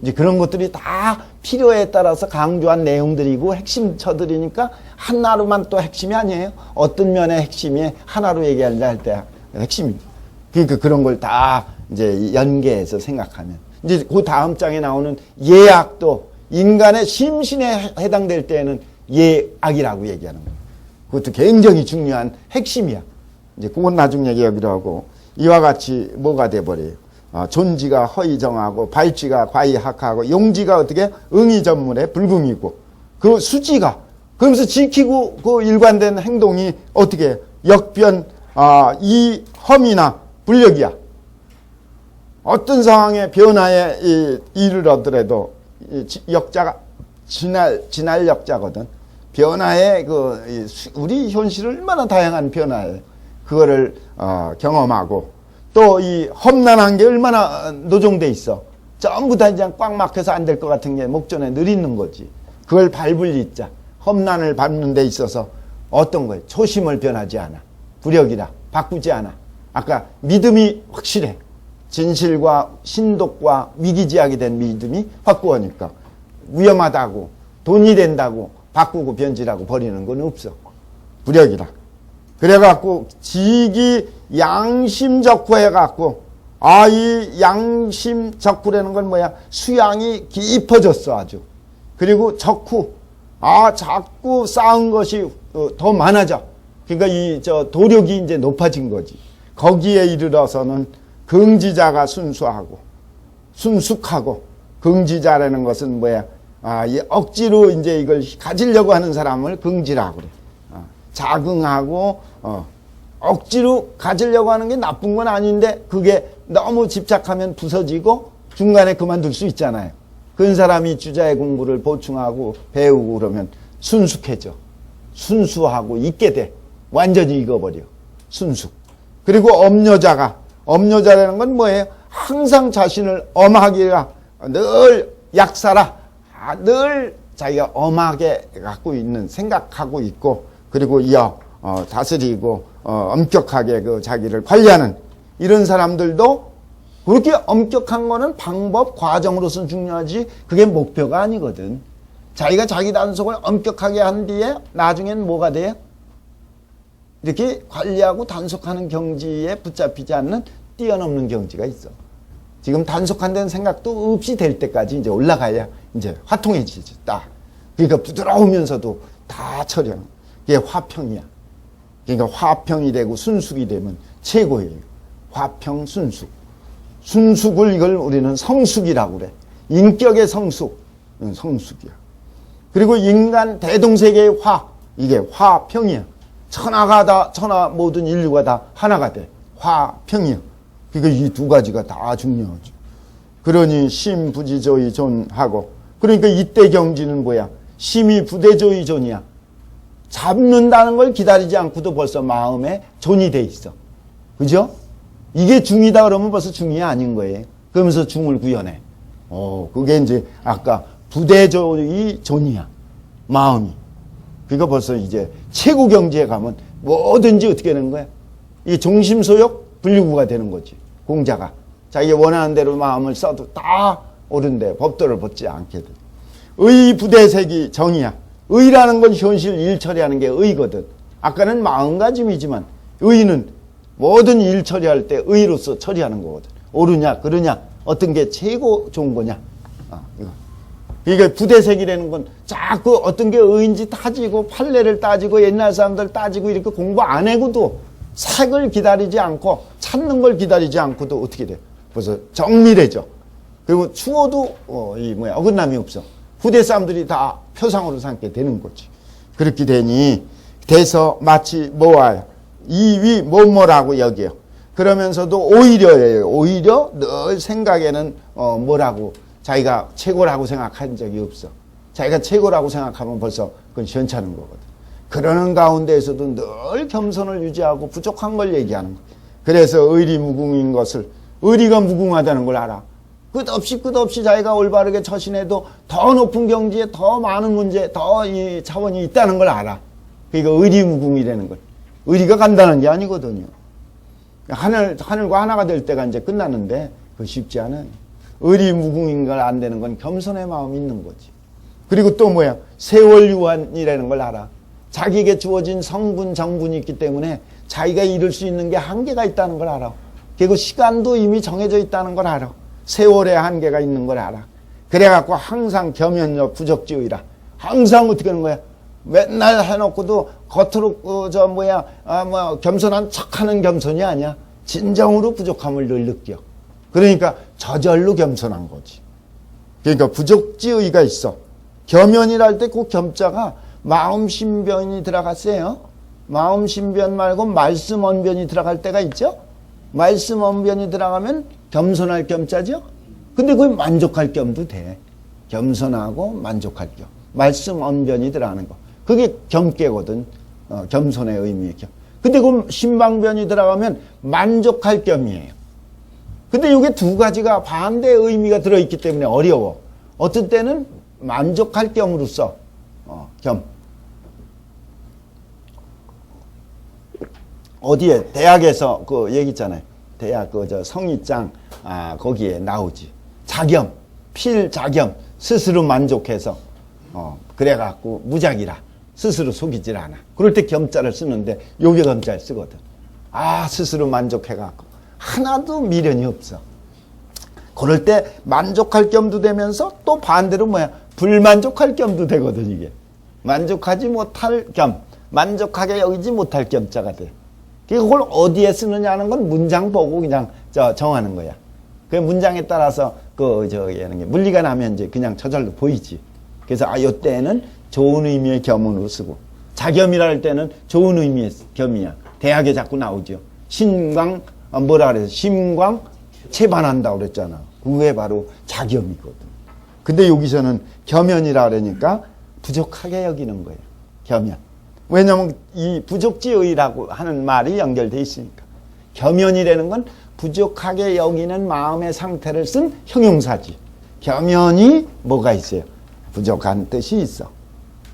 이제 그런 것들이 다 필요에 따라서 강조한 내용들이고 핵심처들이니까 하나로만 또 핵심이 아니에요. 어떤 면의 핵심이 하나로 얘기하려 할 때 핵심이죠. 그러니까 그런 걸 다 이제 연계해서 생각하면 이제 그 다음 장에 나오는 예악도 인간의 심신에 해당될 때는 예악이라고 얘기하는 거예요. 그것도 굉장히 중요한 핵심이야. 이제 그건 나중 얘기하기로 하고 이와 같이 뭐가 돼버려요. 존지가 허위정하고 발지가 과이학하고 용지가 어떻게 응의전문에 불궁이고 그 수지가 그러면서 지키고 그 일관된 행동이 어떻게 역변 이 험이나 불력이야. 어떤 상황의 변화에 이르러더라도 역자가 진할 역자거든. 변화에 우리 현실은 얼마나 다양한 변화에 그거를 경험하고 또 이 험난한 게 얼마나 노정돼 있어. 전부 다 이제 꽉 막혀서 안 될 것 같은 게 목전에 늘 있는 거지. 그걸 밟을 있자. 험난을 밟는 데 있어서 어떤 거예요? 초심을 변하지 않아. 불력이라 바꾸지 않아. 아까 믿음이 확실해. 진실과 신독과 위기지학이 된 믿음이 확고하니까 위험하다고 돈이 된다고 바꾸고 변질하고 버리는 건 없어. 불력이라. 그래갖고 지기 양심적구 해갖고 이 양심적구라는 건 뭐야? 수양이 깊어졌어 아주. 그리고 적후 자꾸 쌓은 것이 더 많아져. 그러니까 도력이 이제 높아진 거지. 거기에 이르러서는 긍지자가 순수하고 순숙하고 긍지자라는 것은 뭐야? 억지로 이제 이걸 가지려고 하는 사람을 긍지라고 그래. 자긍하고 억지로 가지려고 하는 게 나쁜 건 아닌데 그게 너무 집착하면 부서지고 중간에 그만둘 수 있잖아요. 그런 사람이 주자의 공부를 보충하고 배우고 그러면 순숙해져. 순수하고 있게 돼. 완전히 익어버려. 순숙. 그리고 엄여자라는 건 뭐예요? 항상 자신을 엄하게 늘 약사라. 늘 자기가 엄하게 갖고 있는 생각하고 있고 그리고 다스리고 엄격하게 자기를 관리하는 이런 사람들도 그렇게 엄격한 거는 방법 과정으로서는 중요하지 그게 목표가 아니거든. 자기가 자기 단속을 엄격하게 한 뒤에 나중엔 뭐가 돼요? 이렇게 관리하고 단속하는 경지에 붙잡히지 않는 뛰어넘는 경지가 있어. 지금 단속한다는 생각도 없이 될 때까지 이제 올라가야 이제 화통해지지. 딱. 그러니까 부드러우면서도 다 처령. 이게 화평이야. 그러니까 화평이 되고 순숙이 되면 최고예요. 화평, 순숙. 순숙을 이걸 우리는 성숙이라고 그래. 인격의 성숙. 성숙이야. 그리고 인간 대동세계의 이게 화평이야. 천하 모든 인류가 다 하나가 돼. 화평이야. 그러니까 이 두 가지가 다 중요하죠. 그러니 심부지조의 존하고 그러니까 이때 경지는 뭐야? 심이 부대조의 존이야. 잡는다는 걸 기다리지 않고도 벌써 마음에 존이 돼 있어. 그죠? 이게 중이다 그러면 벌써 중이 아닌 거예요. 그러면서 중을 구현해. 그게 이제 아까 부대조의 존이야. 마음이. 그러니까 벌써 이제 최고 경지에 가면 뭐든지 어떻게 되는 거야? 이 종심소욕 분류구가 되는 거지. 공자가. 자기가 원하는 대로 마음을 써도 다 옳은데 법도를 벗지 않게 돼. 의부대색이 정이야. 의라는 건 현실 일 처리하는 게 의거든. 아까는 마음가짐이지만 의는 모든 일 처리할 때 의로서 처리하는 거거든. 옳으냐 그러냐 어떤 게 최고 좋은 거냐. 이거. 그러니까 부대색이라는 건 자꾸 어떤 게 의인지 따지고 판례를 따지고 옛날 사람들 따지고 이렇게 공부 안 해고도 색을 기다리지 않고 찾는 걸 기다리지 않고도 어떻게 돼? 벌써 정밀해져. 그리고 추워도 어긋남이 없어. 후대 사람들이 다 표상으로 삼게 되는 거지. 그렇게 되니 돼서 마치 뭐와요? 이위 뭐뭐라고 여겨요. 그러면서도 오히려예요. 오히려 늘 생각에는 뭐라고 자기가 최고라고 생각한 적이 없어. 자기가 최고라고 생각하면 벌써 그건 시원찮은 거거든. 그러는 가운데에서도 늘 겸손을 유지하고 부족한 걸 얘기하는 거야. 그래서 의리무궁인 것을, 의리가 무궁하다는 걸 알아. 끝없이 자기가 올바르게 처신해도 더 높은 경지에 더 많은 문제, 더 이 차원이 있다는 걸 알아. 그러니까 의리무궁이라는 걸. 의리가 간단한 게 아니거든요. 하늘과 하나가 될 때가 이제 끝났는데 그거 쉽지 않아요. 의리무궁인 걸 안 되는 건 겸손의 마음이 있는 거지. 그리고 또 뭐야? 세월유한이라는 걸 알아. 자기에게 주어진 성분, 정분이 있기 때문에 자기가 이룰 수 있는 게 한계가 있다는 걸 알아. 그리고 시간도 이미 정해져 있다는 걸 알아. 세월의 한계가 있는 걸 알아. 그래갖고 항상 겸연력 부적지의라. 항상 어떻게 하는 거야? 맨날 해놓고도 겉으로 겸손한 척하는 겸손이 아니야. 진정으로 부족함을 늘 느껴. 그러니까 저절로 겸손한 거지. 그러니까 부적지의가 있어. 겸연이랄 때 그 겸자가 마음신변이 들어갔어요. 마음신변 말고 말씀언변이 들어갈 때가 있죠. 말씀언변이 들어가면 겸손할 겸자죠. 근데 그게 만족할 겸도 돼. 겸손하고 만족할 겸. 말씀언변이 들어가는 거. 그게 겸께거든. 겸손의 의미의 겸. 근데 그 신방변이 들어가면 만족할 겸이에요. 근데 이게 두 가지가 반대의 의미가 들어있기 때문에 어려워. 어떤 때는 만족할 겸으로 써. 겸. 어디에? 대학에서 그 얘기 있잖아요. 대학 성의장, 거기에 나오지. 자겸. 필자겸. 스스로 만족해서, 그래갖고 무작이라. 스스로 속이질 않아. 그럴 때 겸자를 쓰는데 요게 겸자를 쓰거든. 스스로 만족해갖고. 하나도 미련이 없어. 그럴 때 만족할 겸도 되면서 또 반대로 불만족할 겸도 되거든, 이게. 만족하지 못할 겸, 만족하게 여기지 못할 겸자가 돼. 그걸 어디에 쓰느냐는 건 문장 보고 그냥 정하는 거야. 그 문장에 따라서 하는 게 물리가 나면 이제 그냥 저절로 보이지. 그래서 요때는 좋은 의미의 겸으로 쓰고, 자겸이라 할 때는 좋은 의미의 겸이야. 대학에 자꾸 나오죠. 신광, 심광 체반한다고 그랬잖아. 그게 바로 자겸이거든. 근데 여기서는 겸연이라 그러니까 부족하게 여기는 거예요. 겸연. 왜냐면 이 부족지의라고 하는 말이 연결되어 있으니까. 겸연이라는 건 부족하게 여기는 마음의 상태를 쓴 형용사지. 겸연이 뭐가 있어요? 부족한 뜻이 있어.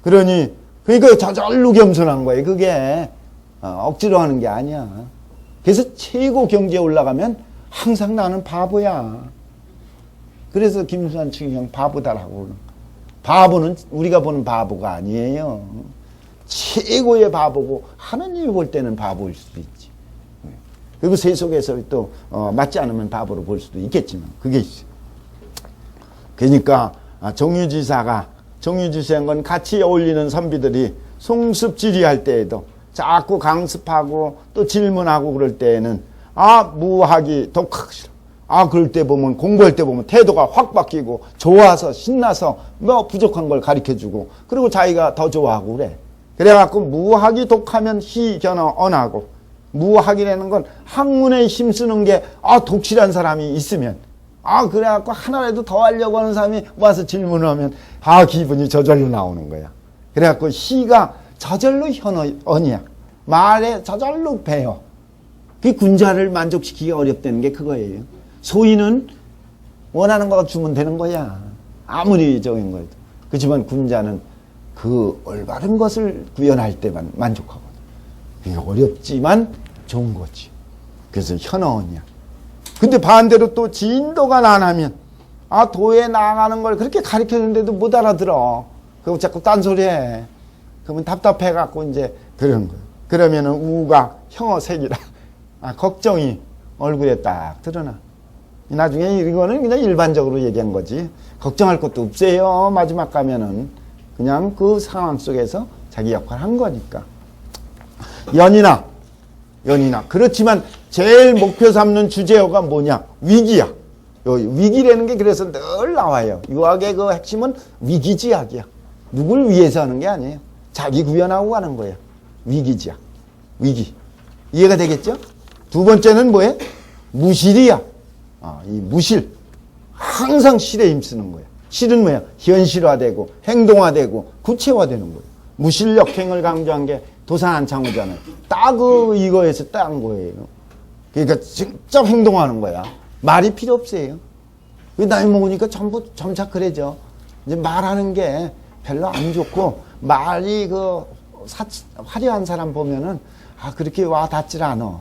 그러니까 저절로 겸손한 거예요. 그게 억지로 하는 게 아니야. 그래서 최고 경지에 올라가면 항상 나는 바보야. 그래서 김수환 추기경 바보다라고 그러는 거야. 바보는 우리가 보는 바보가 아니에요. 최고의 바보고 하느님이 볼 때는 바보일 수도 있지. 그리고 세속에서 또 맞지 않으면 바보로 볼 수도 있겠지만 그게 있어요. 그러니까 정유지사인 건 같이 어울리는 선비들이 송습지리할 때에도 자꾸 강습하고 또 질문하고 그럴 때에는 무학이 독학 싫어. 그럴 때 보면 공부할 때 보면 태도가 확 바뀌고 좋아서 신나서 부족한 걸 가르쳐주고 그리고 자기가 더 좋아하고 그래. 그래갖고 무학이 독하면 희견어 언하고 무학이라는 건 학문에 힘쓰는 게 독실한 사람이 있으면 그래갖고 하나라도 더 하려고 하는 사람이 와서 질문을 하면 기분이 저절로 나오는 거야. 그래갖고 시가 저절로 언이야. 말에 저절로 배요. 그 군자를 만족시키기 어렵다는 게 그거예요. 소인은 원하는 거 주면 되는 거야. 아무리 적은 거여도. 그렇지만 군자는 그 올바른 것을 구현할 때만 만족하거든. 이게 어렵지만 좋은 거지. 그래서 현어언이야. 근데 반대로 또 진도가 나가면 도에 나가는 걸 그렇게 가르쳤는데도 못 알아들어. 그거 자꾸 딴소리해. 그러면 답답해갖고 이제 그런 거예요. 그러면은 우가 형어색이라 걱정이 얼굴에 딱 드러나. 나중에 이거는 그냥 일반적으로 얘기한 거지. 걱정할 것도 없어요. 마지막 가면은 그냥 그 상황 속에서 자기 역할을 한 거니까. 연이나 그렇지만 제일 목표 삼는 주제어가 뭐냐? 위기야. 위기라는 게 그래서 늘 나와요. 유학의 그 핵심은 위기지약이야. 누굴 위해서 하는 게 아니에요. 자기 구현하고 가는 거예요. 위기지약. 위기. 이해가 되겠죠? 두 번째는 뭐예요? 무실이야. 이 무실. 항상 실에 힘쓰는 거예요. 실은 뭐야? 현실화되고 행동화되고 구체화되는 거예요. 무실역행을 강조한 게 도산 안창호잖아요. 딱 이거에서 딴 거예요. 그러니까 직접 행동하는 거야. 말이 필요 없어요. 나이 먹으니까 전부 점차 그래져. 이제 말하는 게 별로 안 좋고 말이 화려한 사람 보면은 그렇게 와 닿질 않아.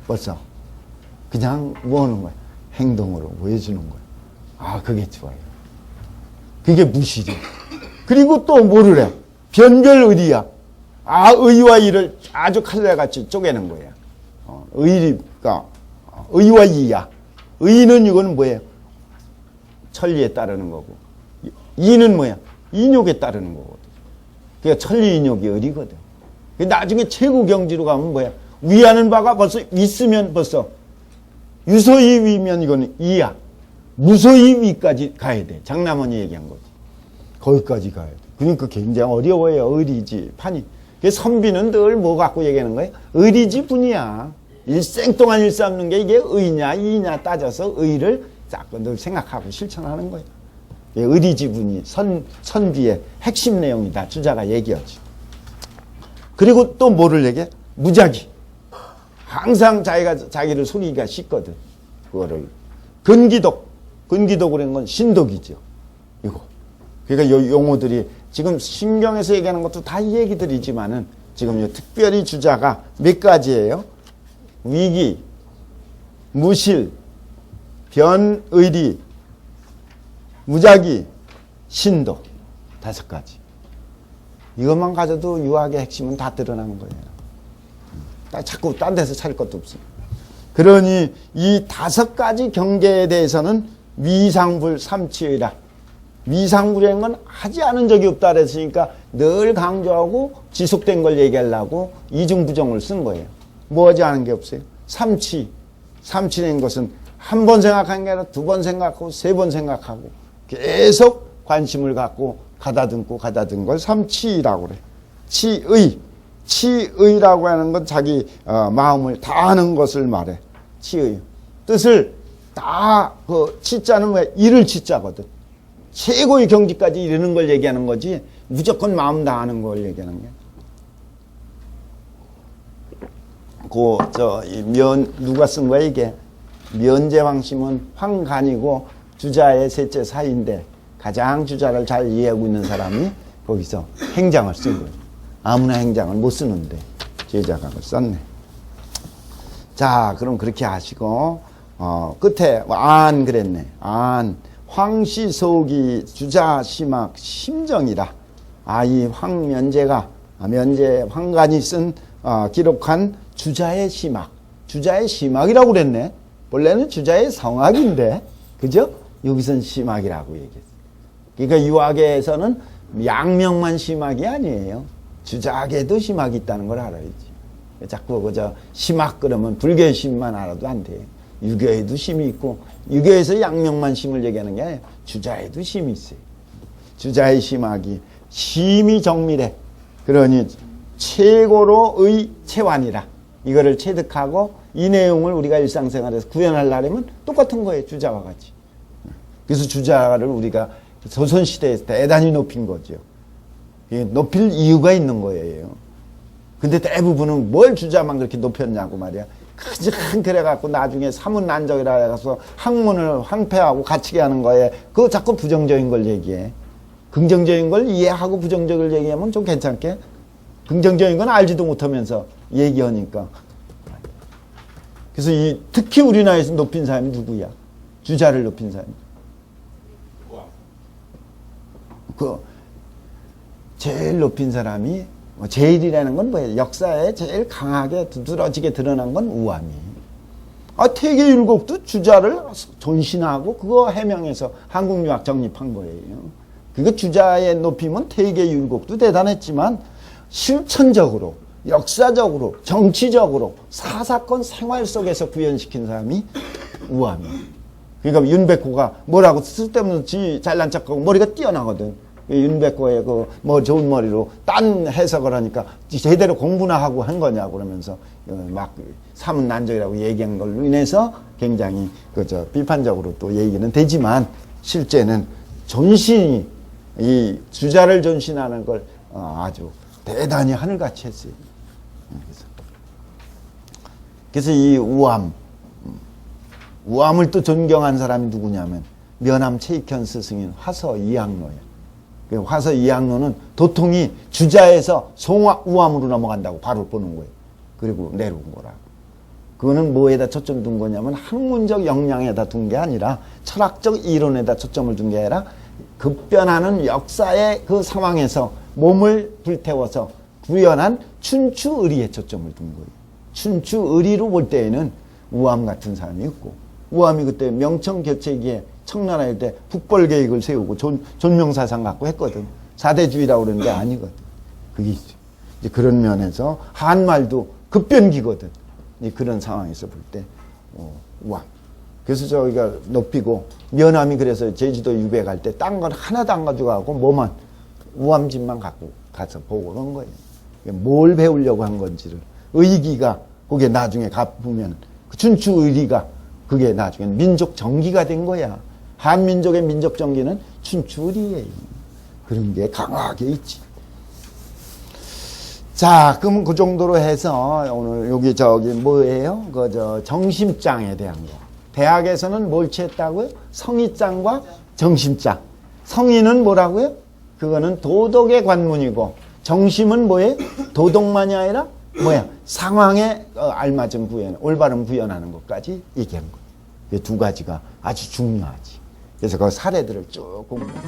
벌써 그냥 뭐 하는 거야? 행동으로 보여주는 거야. 그게 좋아요. 그게 무실이야. 그리고 또 뭐를 해? 변별의리야. 의와 이를 아주 칼날같이 쪼개는 거야. 의가 의와 이야. 의는 이거는 뭐예요? 천리에 따르는 거고, 이는 뭐야? 인욕에 따르는 거거든. 그러니까 천리 인욕이 의리거든. 나중에 최고 경지로 가면 뭐야? 위하는 바가 벌써 있으면 벌써 유소히 위면 이거는 이야. 무소히 위까지 가야 돼. 장남원이 얘기한 거지. 거기까지 가야 돼. 그러니까 굉장히 어려워요. 의리지 판이. 선비는 늘 뭐 갖고 얘기하는 거예요? 의리지 분이야. 일생 동안 일삼는 게 이게 의냐 이냐 따져서 의를 자꾸 늘 생각하고 실천하는 거예요. 의리지분이 선비의 핵심 내용이다. 주자가 얘기하지. 그리고 또 뭐를 얘기해? 무작위. 항상 자기를 속이기가 쉽거든. 그거를. 근기독. 근기독 그런 건 신독이죠. 이거. 그러니까 요 용어들이 지금 신경에서 얘기하는 것도 다 이 얘기들이지만은 지금 특별히 주자가 몇 가지예요? 위기, 무실, 변의리, 무작위, 신도. 5가지. 이것만 가져도 유학의 핵심은 다 드러나는 거예요. 자꾸 딴 데서 찾을 것도 없어요. 그러니 이 5가지 경계에 대해서는 위상불 삼치의라. 위상불이라는 건 하지 않은 적이 없다 그랬으니까 늘 강조하고 지속된 걸 얘기하려고 이중부정을 쓴 거예요. 뭐 하지 않은 게 없어요. 삼치. 삼치라는 것은 한 번 생각한 게 아니라 2번 생각하고 3번 생각하고 계속 관심을 갖고 가다듬고 가다듬은 걸 삼치라고 그래. 치의. 치의라고 하는 건 자기 마음을 다하는 것을 말해. 치의. 뜻을 다 치자는 뭐야? 이를 치자거든. 최고의 경지까지 이르는 걸 얘기하는 거지 무조건 마음 다하는 걸 얘기하는 게. 누가 쓴 거야 이게? 면제왕심은 황간이고 주자의 셋째 사이인데 가장 주자를 잘 이해하고 있는 사람이 거기서 행장을 쓴 거예요. 아무나 행장을 못 쓰는데 제자가 그걸 썼네. 자, 그럼 그렇게 하시고 끝에 안 그랬네. 안 황시소기 주자 심학 심정이라. 이 황면제가 황간이 쓴 기록한 주자의 심학. 주자의 심학이라고 그랬네. 원래는 주자의 성학인데, 그죠? 여기선 심학이라고 얘기했어. 그러니까 유학에서는 양명만 심학이 아니에요. 주자학에도 심학이 있다는 걸 알아야지. 자꾸 그저 심학 그러면 불교의 심만 알아도 안 돼. 유교에도 심이 있고, 유교에서 양명만 심을 얘기하는 게 아니라 주자에도 심이 있어요. 주자의 심학이 심이 정밀해. 그러니 최고로의 체환이라. 이거를 체득하고 이 내용을 우리가 일상생활에서 구현하려면 똑같은 거예요. 주자와 같이. 그래서 주자를 우리가 조선시대에서 대단히 높인 거죠. 높일 이유가 있는 거예요. 근데 대부분은 뭘 주자만 그렇게 높였냐고 말이야. 그냥 그래갖고 나중에 사문난적이라 해서 학문을 황폐하고 갇히게 하는 거에 그거 자꾸 부정적인 걸 얘기해. 긍정적인 걸 이해하고 부정적인 걸 얘기하면 좀 괜찮게. 긍정적인 건 알지도 못하면서 얘기하니까. 그래서 특히 우리나라에서 높인 사람이 누구야? 주자를 높인 사람이. 제일 높인 사람이 제일이라는 건 뭐예요? 역사에 제일 강하게 두드러지게 드러난 건 우암이에요. 태계율곡도 주자를 존신하고 그거 해명해서 한국유학 정립한 거예요. 그거 주자의 높임은 태계율곡도 대단했지만 실천적으로, 역사적으로, 정치적으로 사사건 생활 속에서 구현시킨 사람이 우암이에요. 그러니까 윤백호가 뭐라고 쓸데없는 지 잘난 척하고 머리가 뛰어나거든. 윤백호의 그 뭐 좋은 머리로 딴 해석을 하니까 제대로 공부나 하고 한 거냐고 그러면서 막 사문난적이라고 얘기한 걸로 인해서 굉장히 그저 비판적으로 또 얘기는 되지만 실제는 존신이 이 주자를 존신하는 걸 아주 대단히 하늘같이 했어요. 그래서 이 우암을 또 존경한 사람이 누구냐면 면암 최익현 스승인 화서 이항로예요. 화서 이항로는 도통이 주자에서 우암으로 넘어간다고 바로 보는 거예요. 그리고 내려온 거라고. 그거는 뭐에다 초점 둔 거냐면 학문적 역량에다 둔 게 아니라 철학적 이론에다 초점을 둔 게 아니라 급변하는 역사의 그 상황에서 몸을 불태워서 구현한 춘추의리에 초점을 둔 거예요. 춘추의리로 볼 때에는 우암 같은 사람이 있고, 우암이 그때 명청 교체기에 청나라일 때 북벌 계획을 세우고 존명사상 갖고 했거든. 사대주의라고 그러는데 아니거든. 그게 있어요. 이제 그런 면에서 한말도 급변기거든. 그런 상황에서 볼 때 우암. 그래서 저희가 높이고 면암이 그래서 제주도 유배 갈 때 딴 건 하나도 안 가져가고 뭐만 우암집만 갖고 가서 보고 그런 거예요. 뭘 배우려고 한 건지를 의기가 그게 나중에 가보면 춘추의리가 그게 나중에 민족 정기가 된 거야. 한민족의 민족 정기는 춘추의리예요. 그런 게 강하게 있지. 자, 그럼 그 정도로 해서 오늘 여기 저기 뭐예요? 그 정심장에 대한 거. 대학에서는 뭘 취했다고요? 성의장과 정심장. 성의는 뭐라고요? 그거는 도덕의 관문이고 정심은 뭐예요? 도덕만이 아니라 뭐야? 상황에 알맞은 구현, 올바른 구현하는 것까지 얘기한 거예요. 이 두 가지가 아주 중요하지. 그래서 그 사례들을 쭉 공부해요.